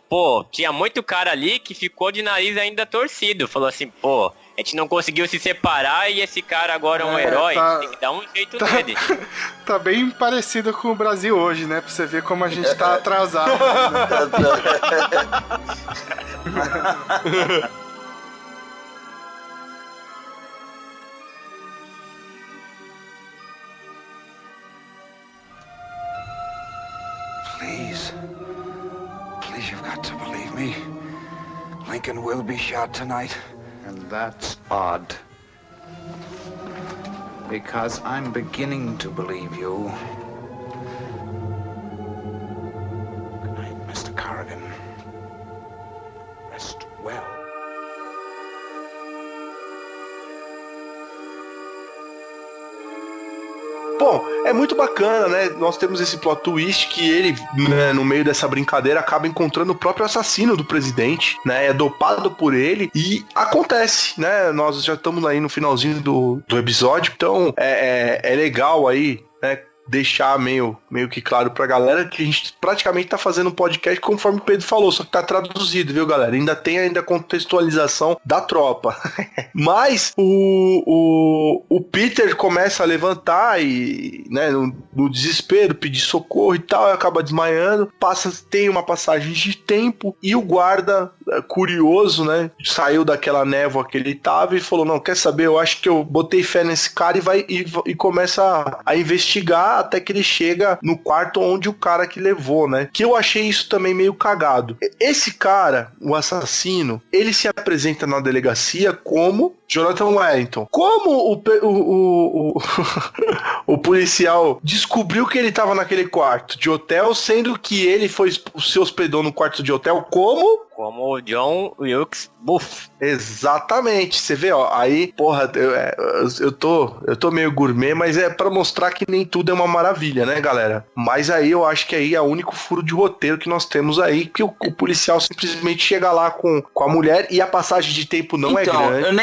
tinha muito cara ali que ficou de nariz ainda torcido. Falou assim, a gente não conseguiu se separar e esse cara agora é um herói, tem que dar um jeito nele. Tá bem parecido com o Brasil hoje, né? Pra você ver como a gente tá atrasado. Please, you've got to believe me. Lincoln will be shot tonight. And that's odd. Because I'm beginning to believe you. Good night, Mr. Corrigan. Rest well. Bom, é muito bacana, né? Nós temos esse plot twist que ele, né, no meio dessa brincadeira, acaba encontrando o próprio assassino do presidente, né? É dopado por ele e acontece, né? Nós já estamos aí no finalzinho do episódio, então é legal aí, né? Deixar meio que claro pra galera que a gente praticamente tá fazendo um podcast conforme o Pedro falou, só que tá traduzido, viu, galera? Ainda tem a contextualização da tropa. Mas o Peter começa a levantar e, né, no desespero, pedir socorro e tal, e acaba desmaiando, tem uma passagem de tempo e o guarda, curioso, né, saiu daquela névoa que ele tava e falou, não, quer saber, eu acho que eu botei fé nesse cara e começa a investigar até que ele chega no quarto onde o cara que levou, né? Que eu achei isso também meio cagado. Esse cara, o assassino, ele se apresenta na delegacia como Jonathan Wellington. Como o policial descobriu que ele estava naquele quarto de hotel, sendo que ele se hospedou no quarto de hotel como o John Wilkes Booth. Exatamente. Você vê, ó, aí, porra, eu tô meio gourmet, mas é pra mostrar que nem tudo é uma maravilha, né, galera? Mas aí eu acho que aí é o único furo de roteiro que nós temos aí, que o policial simplesmente chega lá com a mulher e a passagem de tempo não é grande. Eu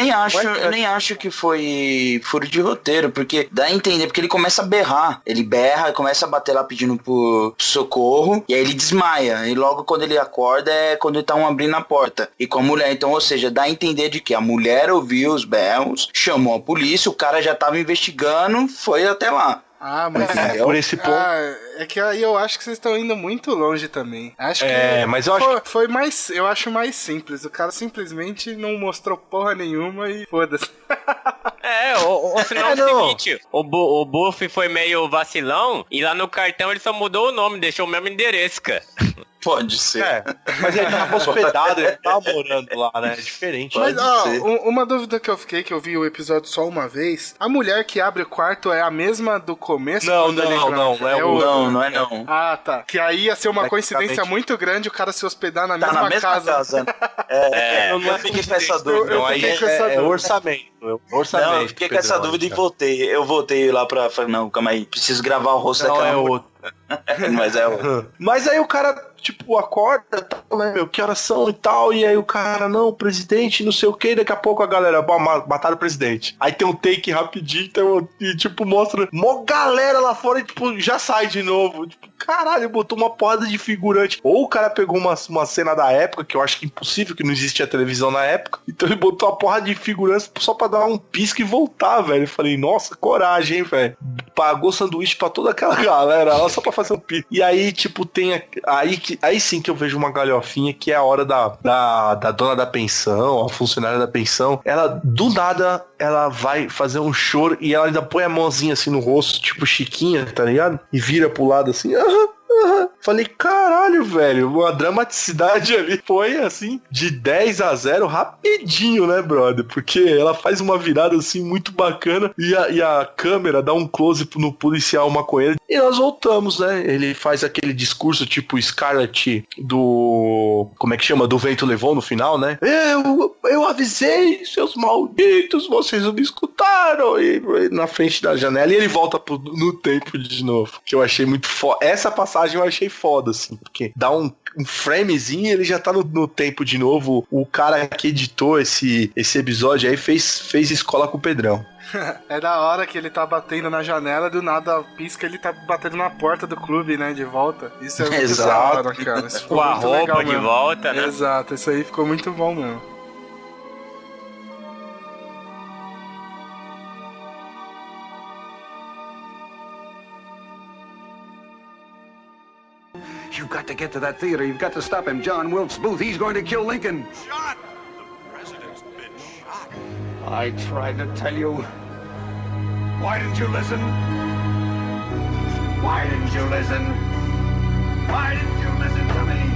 nem acho que foi furo de roteiro, porque dá a entender, porque ele começa a berrar. Ele berra, começa a bater lá pedindo por socorro, e aí ele desmaia. E logo quando ele acorda é quando estão abrindo a porta. E com a mulher, então, ou seja, dá a entender de que a mulher ouviu os berros, chamou a polícia, o cara já tava investigando, foi até lá. Ah, mas por esse ponto. É que aí eu acho que vocês estão indo muito longe também. Acho que mas eu acho foi mais, eu acho mais simples. O cara simplesmente não mostrou porra nenhuma e foda-se. Ou senão é o seguinte, o Buff foi meio vacilão e lá no cartão ele só mudou o nome, deixou o mesmo endereço, cara. Pode ser. Mas ele tava hospedado, ele tava morando lá, né? É diferente. Mas, uma dúvida que eu fiquei, que eu vi o episódio só uma vez, a mulher que abre o quarto é a mesma do começo? Não é o... Não é não. Ah, tá. Que aí ia ser uma coincidência muito grande o cara se hospedar na mesma casa. Eu não fiquei com essa dúvida. Eu fiquei com essa dúvida. Orçamento. Não, eu fiquei com essa dúvida e voltei. Eu voltei lá pra... Não, calma aí. Preciso gravar o rosto daquela... Não, é outro. Mas é outro. Mas aí o cara, tipo, acorda, né, meu, que horas são e tal, e aí o cara, não, o presidente, não sei o que, daqui a pouco a galera, mataram o presidente. Aí tem um take rapidinho, então, e tipo, mostra mó galera lá fora e tipo, já sai de novo. Tipo, caralho, botou uma porrada de figurante. Ou o cara pegou uma cena da época, que eu acho que é impossível, que não existia televisão na época, então ele botou uma porrada de figurantes só pra dar um pisco e voltar, velho. Eu falei, nossa, coragem, hein, velho. Pagou sanduíche pra toda aquela galera lá só pra fazer um pisco. E aí, tipo, tem aí sim que eu vejo uma galhofinha, que é a hora da dona da pensão, a funcionária da pensão. Ela, do nada, ela vai fazer um choro e ela ainda põe a mãozinha assim no rosto, tipo Chiquinha, tá ligado? E vira pro lado assim, Falei, caralho, velho, a dramaticidade ali foi, assim, de 10-0 rapidinho, né, brother? Porque ela faz uma virada, assim, muito bacana e a câmera dá um close no policial maconheiro e nós voltamos, né? Ele faz aquele discurso tipo Scarlett do... como é que chama? Do Vento Levou no final, né? Eu avisei, seus malditos, vocês não me escutaram. E na frente da janela e ele volta no tempo de novo, que eu achei muito foda. Essa passagem eu achei foda, assim, porque dá um framezinho e ele já tá no tempo de novo. O cara que editou esse episódio aí fez escola com o Pedrão. É da hora que ele tá batendo na janela, do nada pisca, ele tá batendo na porta do clube, né, de volta. Isso é muito da hora, cara. Isso ficou com a muito roupa legal de mesmo. volta, né? Exato, isso aí ficou muito bom mesmo. You've got to get to that theater. You've got to stop him. John Wilkes Booth, he's going to kill Lincoln. Shot! The president's been shot. I tried to tell you. Why didn't you listen? Why didn't you listen? Why didn't you listen to me?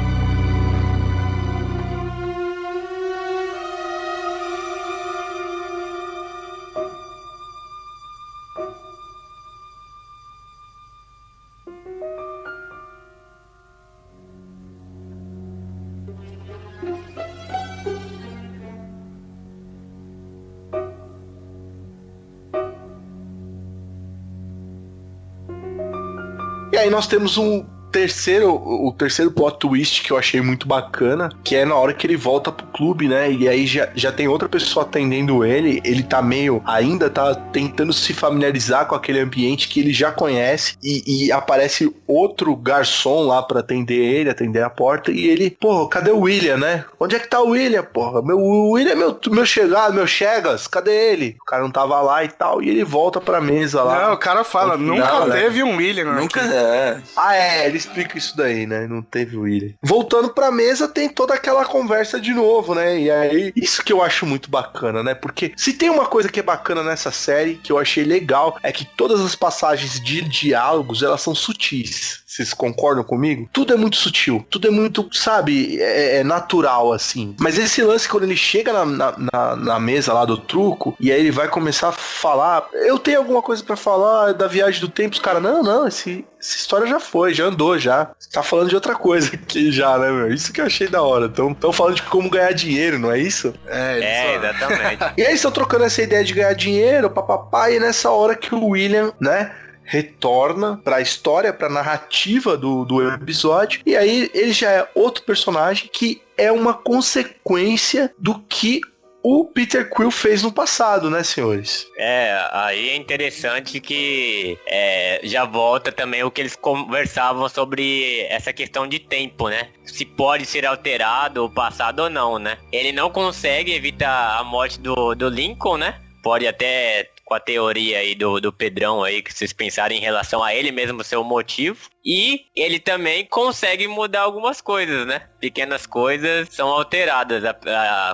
E aí nós temos o terceiro plot twist que eu achei muito bacana, que é na hora que ele volta pro clube, né? E aí já tem outra pessoa atendendo ele tá ainda tá tentando se familiarizar com aquele ambiente que ele já conhece e aparece outro garçom lá pra atender a porta e ele, pô, cadê o William, né? Onde é que tá o William, porra? O William é meu chegado, meu chegas, cadê ele? O cara não tava lá e tal, e ele volta pra mesa lá. Não, o cara fala, nunca teve um William, né? Nunca, ele explica isso daí, né? Não teve William. Voltando pra mesa, tem toda aquela conversa de novo, né? E aí, isso que eu acho muito bacana, né? Porque se tem uma coisa que é bacana nessa série, que eu achei legal, é que todas as passagens de diálogos, elas são sutis. Vocês concordam comigo? Tudo é muito sutil. Tudo é muito, sabe, é natural, assim. Mas esse lance, quando ele chega na mesa lá do truco, e aí ele vai começar a falar, eu tenho alguma coisa pra falar da viagem do tempo, os caras, não, essa história já foi, já andou, já. Você tá falando de outra coisa aqui já, né, meu? Isso que eu achei da hora. Estão falando de como ganhar dinheiro, não é isso? Exatamente. E aí estão trocando essa ideia de ganhar dinheiro, papapá, e nessa hora que o William, né, retorna pra história, pra narrativa do episódio, e aí ele já é outro personagem que é uma consequência do que o Peter Quill fez no passado, né, senhores? Aí é interessante que já volta também o que eles conversavam sobre essa questão de tempo, né? Se pode ser alterado o passado ou não, né? Ele não consegue evitar a morte do Lincoln, né? Pode até com a teoria aí do Pedrão aí, que vocês pensaram em relação a ele mesmo ser o motivo. E ele também consegue mudar algumas coisas, né? Pequenas coisas são alteradas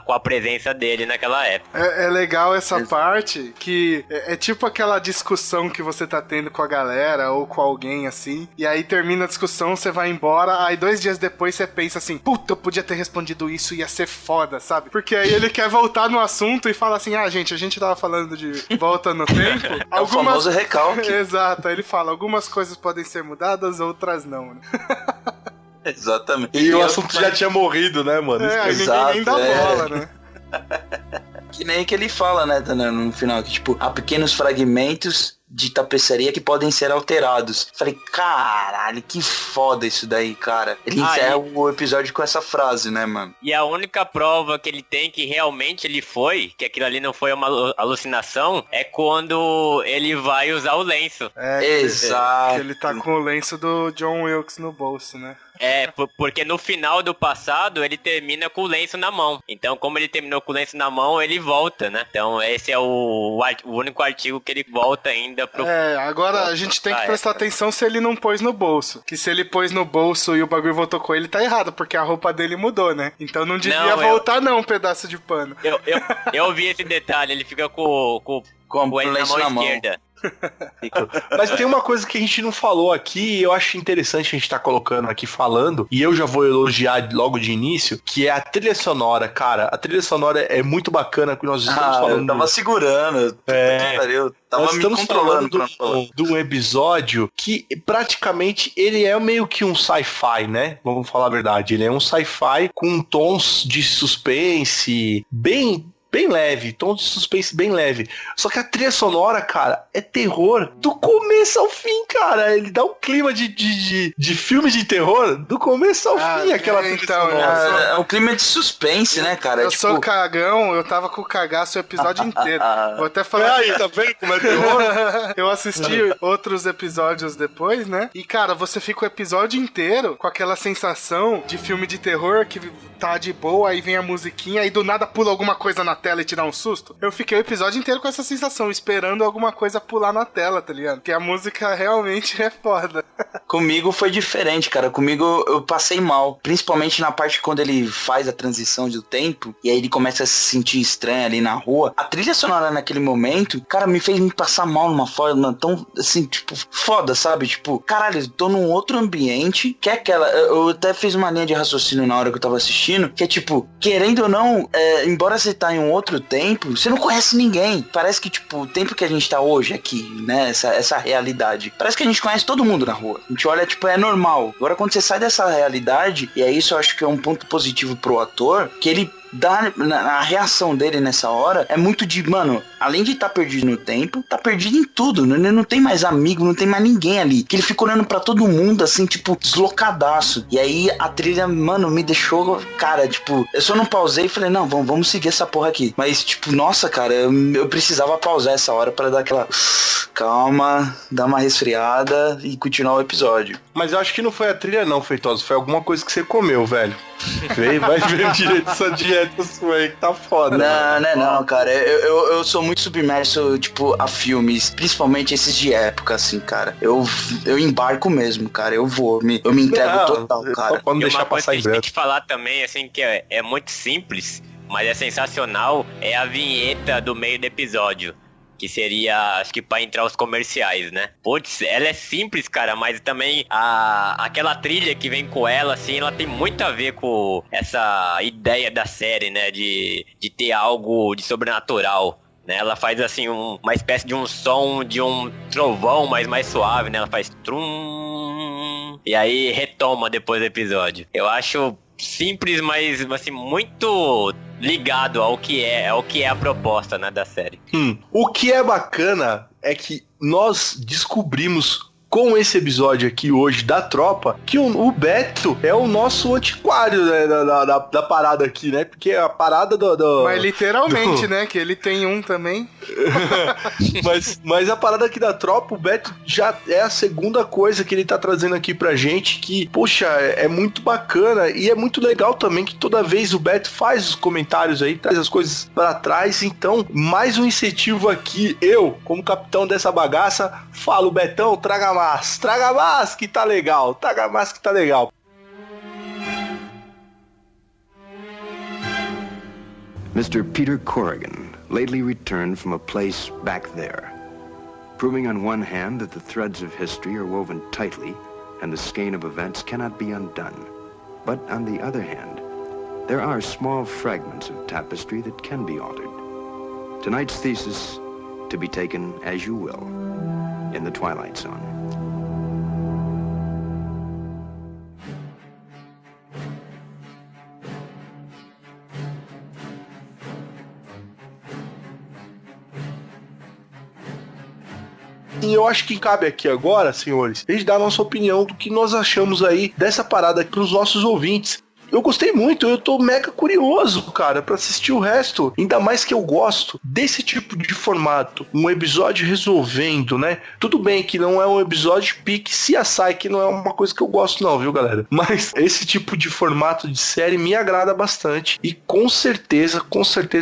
com a presença dele naquela época. É legal essa parte que é tipo aquela discussão que você tá tendo com a galera ou com alguém assim, e aí termina a discussão, você vai embora, aí 2 dias depois você pensa assim, puta, eu podia ter respondido isso, ia ser foda, sabe? Porque aí ele quer voltar no assunto e fala assim, gente, a gente tava falando de volta no tempo. É o famoso recalque. Exato, aí ele fala, algumas coisas podem ser mudadas, outras não, né? Exatamente. E o assunto já tinha morrido, né, mano? Aí ninguém nem dá bola, né? Que nem que ele fala, né, no final, que tipo, há pequenos fragmentos de tapeçaria que podem ser alterados. Falei, caralho, que foda isso daí, cara. Ele encerra o episódio com essa frase, né, mano? E a única prova que ele tem que realmente ele foi, que aquilo ali não foi uma alucinação, é quando ele vai usar o lenço. Exato. Que ele tá com o lenço do John Wilkes no bolso, né? Porque no final do passado ele termina com o lenço na mão. Então, como ele terminou com o lenço na mão, ele volta, né? Então, esse é o único artigo que ele volta ainda pro... Agora a gente tem que prestar atenção se ele não pôs no bolso. Que se ele pôs no bolso e o bagulho voltou com ele, tá errado, porque a roupa dele mudou, né? Então não devia voltar não, um pedaço de pano. Eu vi esse detalhe, ele fica com ele na mão esquerda. Mas tem uma coisa que a gente não falou aqui e eu acho interessante a gente tá colocando aqui falando, e eu já vou elogiar logo de início, que é a trilha sonora, cara. A trilha sonora é muito bacana, que nós estamos falando... Eu tava segurando. Nós estamos falando de um episódio que praticamente ele é meio que um sci-fi, né? Vamos falar a verdade. Ele é um sci-fi com tons de suspense bem leve, tom de suspense bem leve. Só que a trilha sonora, cara, é terror do começo ao fim, cara. Ele dá um clima de filme de terror do começo ao fim, aquela trilha sonora. É um clima de suspense, né, cara? Eu sou cagão, eu tava com cagaço o episódio inteiro. Vou até falar... Aí, tá vendo como é terror? Eu assisti outros episódios depois, né? E, cara, você fica o episódio inteiro com aquela sensação de filme de terror que tá de boa, aí vem a musiquinha, aí do nada pula alguma coisa na tela e te dá um susto. Eu fiquei o episódio inteiro com essa sensação, esperando alguma coisa pular na tela, tá ligado? Porque a música realmente é foda. Comigo foi diferente, cara. Comigo eu passei mal. Principalmente na parte quando ele faz a transição do tempo, e aí ele começa a se sentir estranho ali na rua. A trilha sonora naquele momento, cara, me fez me passar mal numa forma tão, assim, tipo, foda, sabe? Tipo, caralho, eu tô num outro ambiente, que é aquela... Eu até fiz uma linha de raciocínio na hora que eu tava assistindo, que é tipo, querendo ou não, embora você tá em um outro tempo, você não conhece ninguém. Parece que, tipo, o tempo que a gente tá hoje aqui, né, essa realidade, parece que a gente conhece todo mundo na rua. A gente olha, tipo, é normal. Agora, quando você sai dessa realidade, e aí isso eu acho que é um ponto positivo pro ator, que ele a reação dele nessa hora é muito de, mano, além de estar perdido no tempo, tá perdido em tudo, né? Não tem mais amigo, não tem mais ninguém ali, que ele fica olhando pra todo mundo, assim, tipo, deslocadaço. E aí a trilha, mano, me deixou, cara, tipo, eu só não pausei e falei, não, vamos seguir essa porra aqui. Mas, tipo, nossa, cara, eu precisava pausar essa hora pra dar aquela calma, dar uma resfriada e continuar o episódio. Mas eu acho que não foi a trilha não, Feitosa, foi alguma coisa que você comeu, velho. Vai ver direito essa dieta sua aí que tá foda. Não, cara. Eu sou muito submerso, tipo, a filmes, principalmente esses de época, assim, cara. Eu embarco mesmo, cara. Eu me entrego total, cara. E uma coisa que a gente tem que falar também, assim, que é muito simples, mas é sensacional, é a vinheta do meio do episódio. Que seria, acho que pra entrar os comerciais, né? Putz, ela é simples, cara, mas também aquela trilha que vem com ela, assim, ela tem muito a ver com essa ideia da série, né? De ter algo de sobrenatural, né? Ela faz, assim, uma espécie de um som de um trovão, mas mais suave, né? Ela faz trum, e aí retoma depois do episódio. Eu acho simples, mas, assim, muito ligado ao que é a proposta, né, da série. O que é bacana é que nós descobrimos com esse episódio aqui hoje da Tropa, que o Beto é o nosso antiquário, né, da parada aqui, né? Porque a parada do Mas literalmente, né? Que ele tem um também. mas a parada aqui da Tropa, o Beto já é a segunda coisa que ele tá trazendo aqui pra gente, que, poxa, é muito bacana e é muito legal também que toda vez o Beto faz os comentários aí, traz as coisas pra trás. Então, mais um incentivo aqui, eu, como capitão dessa bagaça, falo, Betão, traga mais que tá legal, Mr. Peter Corrigan lately returned from a place back there, proving on one hand that the threads of history are woven tightly and the skein of events cannot be undone. But on the other hand, there are small fragments of tapestry that can be altered. Tonight's thesis, to be taken as you will, in the Twilight Zone. E eu acho que cabe aqui agora, senhores, a gente dar a nossa opinião do que nós achamos aí dessa parada para os nossos ouvintes. Eu gostei muito, eu tô mega curioso, cara, pra assistir o resto. Ainda mais que eu gosto desse tipo de formato. Um episódio resolvendo, né? Tudo bem que não é um episódio pique CSI, que não é uma coisa que eu gosto não, viu, galera? Mas esse tipo de formato de série me agrada bastante. E com certeza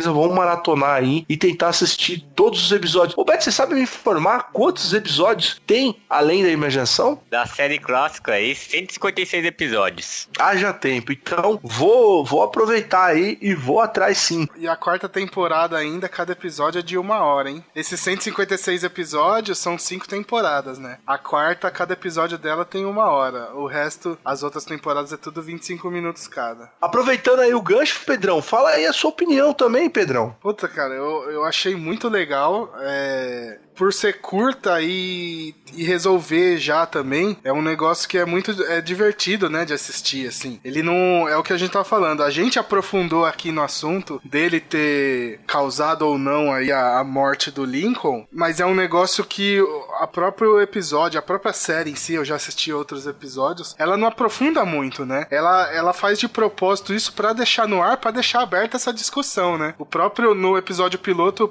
vão maratonar aí e tentar assistir todos os episódios. Ô, Beto, você sabe me informar quantos episódios tem Além da Imaginação? Da série clássica aí, 156 episódios. Haja tempo, então vou aproveitar aí e vou atrás sim. E a quarta temporada ainda, cada episódio é de 1 hora, hein? Esses 156 episódios são 5 temporadas, né? A quarta, cada episódio dela tem 1 hora. O resto, as outras temporadas é tudo 25 minutos cada. Aproveitando aí o gancho, Pedrão, fala aí a sua opinião também, Pedrão. Puta, cara, eu achei muito legal. Por ser curta e resolver já também, é um negócio que é muito divertido, né, de assistir, assim. Ele não... É o que a gente tava falando. A gente aprofundou aqui no assunto dele ter causado ou não aí a morte do Lincoln, mas é um negócio que a próprio episódio, a própria série em si, eu já assisti outros episódios, ela não aprofunda muito, né? Ela faz de propósito isso pra deixar no ar, pra deixar aberta essa discussão, né? No episódio piloto,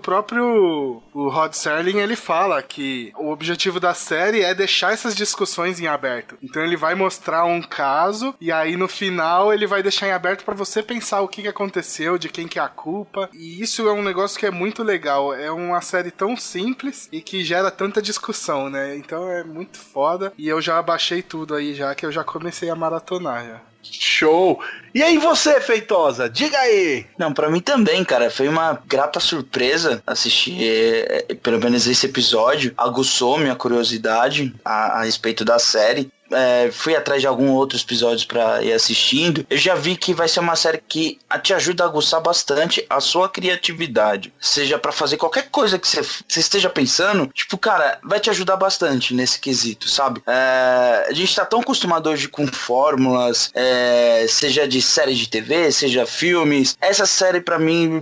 o Rod Serling, ele fala que o objetivo da série é deixar essas discussões em aberto. Então ele vai mostrar um caso e aí no final ele vai deixar em aberto pra você pensar o que aconteceu, de quem que é a culpa. E isso é um negócio que é muito legal. É uma série tão simples e que gera tanta discussão, né? Então é muito foda. E eu já baixei tudo aí já, que eu já comecei a maratonar já. Show! E aí você, Feitosa? Diga aí! Não, pra mim também, cara, foi uma grata surpresa assistir pelo menos esse episódio. Aguçou minha curiosidade a respeito da série. Fui atrás de alguns outros episódios pra ir assistindo. Eu já vi que vai ser uma série que te ajuda a aguçar bastante a sua criatividade. Seja pra fazer qualquer coisa que você esteja pensando, tipo, cara, vai te ajudar bastante nesse quesito, sabe? A gente tá tão acostumado hoje com fórmulas, seja de série de TV, seja filmes. Essa série pra mim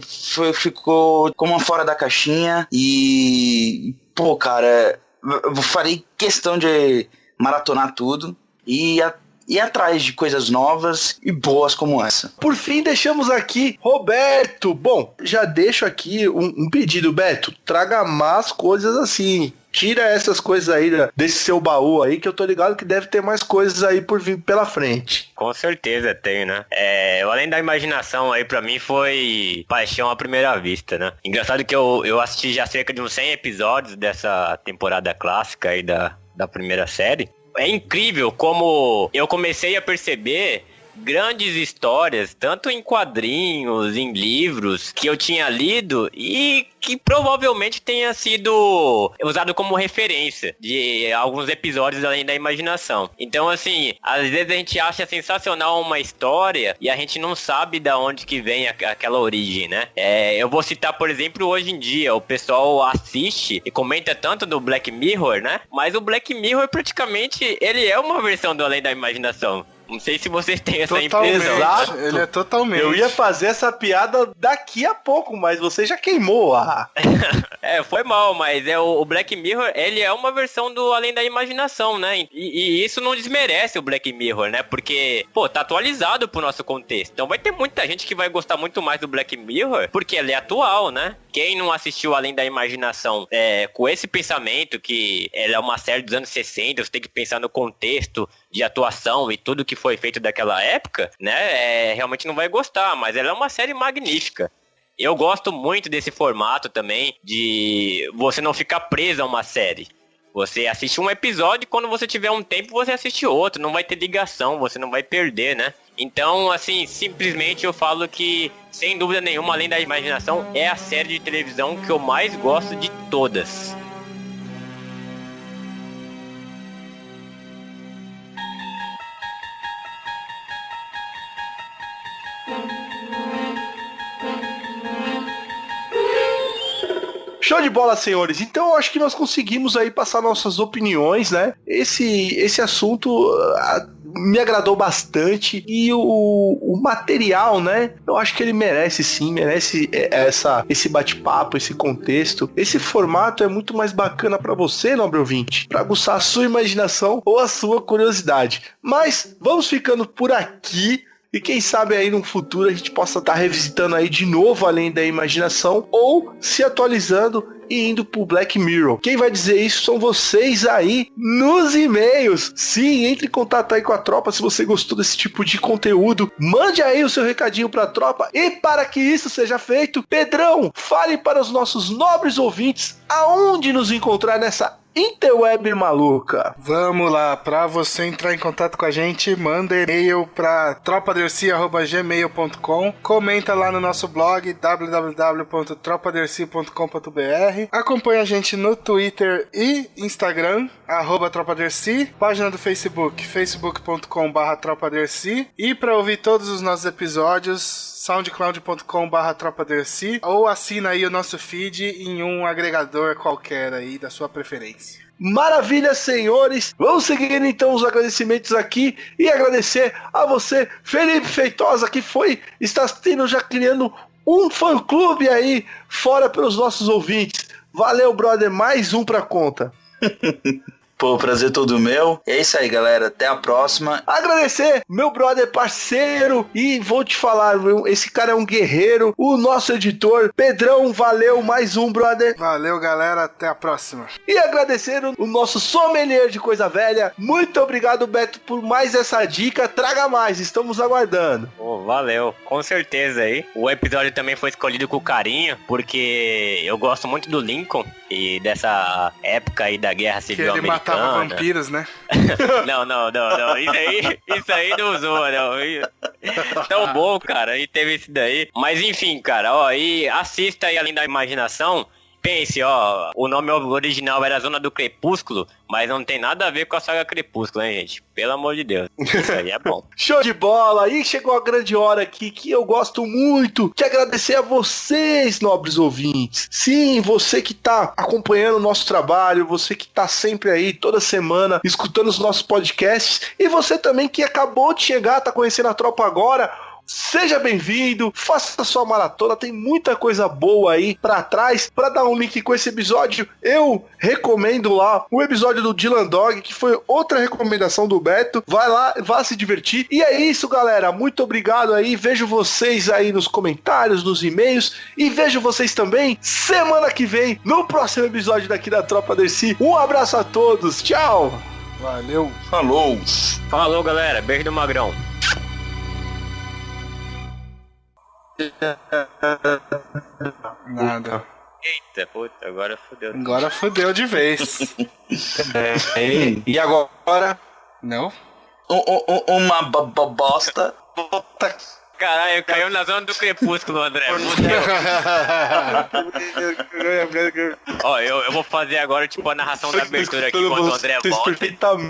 ficou como uma fora da caixinha e, pô, cara, eu farei questão de maratonar tudo e ir atrás de coisas novas e boas como essa. Por fim, deixamos aqui Roberto. Bom, já deixo aqui um pedido, Beto. Traga mais coisas assim. Tira essas coisas aí desse seu baú aí, que eu tô ligado que deve ter mais coisas aí por vir pela frente. Com certeza tem, né? Além da Imaginação aí, pra mim foi paixão à primeira vista, né? Engraçado que eu assisti já cerca de uns 100 episódios dessa temporada clássica aí da primeira série. É incrível como eu comecei a perceber grandes histórias, tanto em quadrinhos, em livros, que eu tinha lido e que provavelmente tenha sido usado como referência de alguns episódios Além da Imaginação. Então, assim, às vezes a gente acha sensacional uma história e a gente não sabe de onde que vem aquela origem, né? Eu vou citar, por exemplo, hoje em dia, o pessoal assiste e comenta tanto do Black Mirror, né? Mas o Black Mirror, praticamente, ele é uma versão do Além da Imaginação. Não sei se vocês têm essa Totalmente. impressão. Ele é totalmente. Eu ia fazer essa piada daqui a pouco, mas você já queimou. Foi mal, mas o Black Mirror, ele é uma versão do Além da Imaginação, né? E isso não desmerece o Black Mirror, né? Porque, tá atualizado pro nosso contexto. Então vai ter muita gente que vai gostar muito mais do Black Mirror, porque ele é atual, né? Quem não assistiu Além da Imaginação com esse pensamento que ela é uma série dos anos 60, você tem que pensar no contexto de atuação e tudo que foi feito daquela época, né? Realmente não vai gostar, mas ela é uma série magnífica. Eu gosto muito desse formato também, de você não ficar preso a uma série. Você assiste um episódio e quando você tiver um tempo você assiste outro, não vai ter ligação, você não vai perder, né? Então, assim, simplesmente eu falo que, sem dúvida nenhuma, Além da Imaginação, é a série de televisão que eu mais gosto de todas. Show de bola, senhores. Então eu acho que nós conseguimos aí passar nossas opiniões, né? Esse assunto me agradou bastante e o material, né? Eu acho que ele merece esse bate-papo, esse contexto. Esse formato é muito mais bacana para você, nobre ouvinte, para aguçar a sua imaginação ou a sua curiosidade. Mas vamos ficando por aqui. E quem sabe aí no futuro a gente possa estar revisitando aí de novo Além da Imaginação ou se atualizando e indo pro Black Mirror. Quem vai dizer isso são vocês aí nos e-mails. Sim, entre em contato aí com a tropa se você gostou desse tipo de conteúdo. Mande aí o seu recadinho pra tropa. E para que isso seja feito, Pedrão, fale para os nossos nobres ouvintes aonde nos encontrar nessa interweb maluca. Vamos lá, pra você entrar em contato com a gente, manda e-mail pra tropadercy@gmail.com, comenta lá no nosso blog www.tropadercy.com.br, acompanha a gente no Twitter e Instagram, @tropadercy, página do Facebook, facebook.com/tropadercy, e pra ouvir todos os nossos episódios, soundcloud.com/tropadercy, ou assina aí o nosso feed em um agregador qualquer aí da sua preferência. Maravilha, senhores. Vamos seguir então os agradecimentos aqui e agradecer a você, Felipe Feitosa, que está já criando um fã-clube aí fora pelos nossos ouvintes. Valeu, brother, mais um pra conta. Pô, prazer todo meu. É isso aí, galera. Até a próxima. Agradecer, meu brother parceiro. E vou te falar, esse cara é um guerreiro. O nosso editor, Pedrão, valeu. Mais um, brother. Valeu, galera. Até a próxima. E agradecer o nosso sommelier de coisa velha. Muito obrigado, Beto, por mais essa dica. Traga mais, estamos aguardando. Valeu, com certeza aí. O episódio também foi escolhido com carinho, porque eu gosto muito do Lincoln e dessa época aí da Guerra Civil Americana. Matava vampiros, né? Não. Isso aí não usou, não. Tão bom, cara. E teve isso daí. Mas enfim, cara, e assista aí Além da Imaginação. Pense, o nome original era Zona do Crepúsculo, mas não tem nada a ver com a saga Crepúsculo, hein, gente? Pelo amor de Deus. Isso aí é bom. Show de bola! E chegou a grande hora aqui que eu gosto muito de agradecer a vocês, nobres ouvintes. Sim, você que tá acompanhando o nosso trabalho, você que tá sempre aí, toda semana, escutando os nossos podcasts, e você também que acabou de chegar, tá conhecendo a tropa agora. Seja bem-vindo, faça sua maratona, tem muita coisa boa aí pra trás. Pra dar um link com esse episódio, eu recomendo lá o episódio do Dylan Dog, que foi outra recomendação do Beto. Vai lá, vá se divertir. E é isso, galera, muito obrigado aí, vejo vocês aí nos comentários, nos e-mails, e vejo vocês também semana que vem, no próximo episódio daqui da Tropa Dercy. Um abraço a todos, tchau! Valeu! Falou, galera, beijo do Magrão. Nada. Eita, puta, agora fodeu. Agora fodeu de vez. E agora? Não? Uma bosta. Caralho, caiu na zona do crepúsculo, André. Eu vou fazer agora, tipo, a narração da abertura aqui, quando o André volta.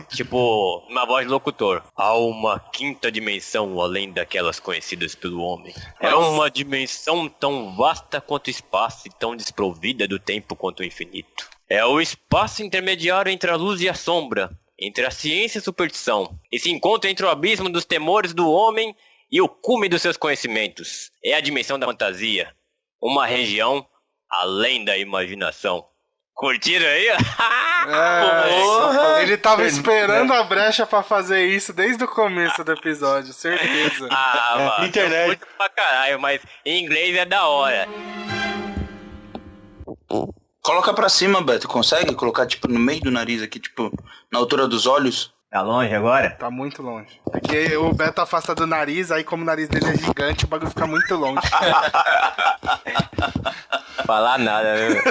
Tipo, uma voz de locutor. Há uma quinta dimensão além daquelas conhecidas pelo homem. É uma dimensão tão vasta quanto o espaço e tão desprovida do tempo quanto o infinito. É o espaço intermediário entre a luz e a sombra. entre a ciência e a superstição. Esse encontro entre o abismo dos temores do homem e o cume dos seus conhecimentos. É a dimensão da fantasia. Uma região além da imaginação. Curtiram aí? Ele tava esperando a brecha pra fazer isso desde o começo do episódio, certeza. Mano, internet. Muito pra caralho, mas em inglês é da hora. Coloca pra cima, Beto. Consegue colocar, tipo, no meio do nariz aqui, tipo, na altura dos olhos? Tá longe agora? Tá muito longe. Aqui o Beto afasta do nariz, aí como o nariz dele é gigante, o bagulho fica muito longe. Falar nada, né?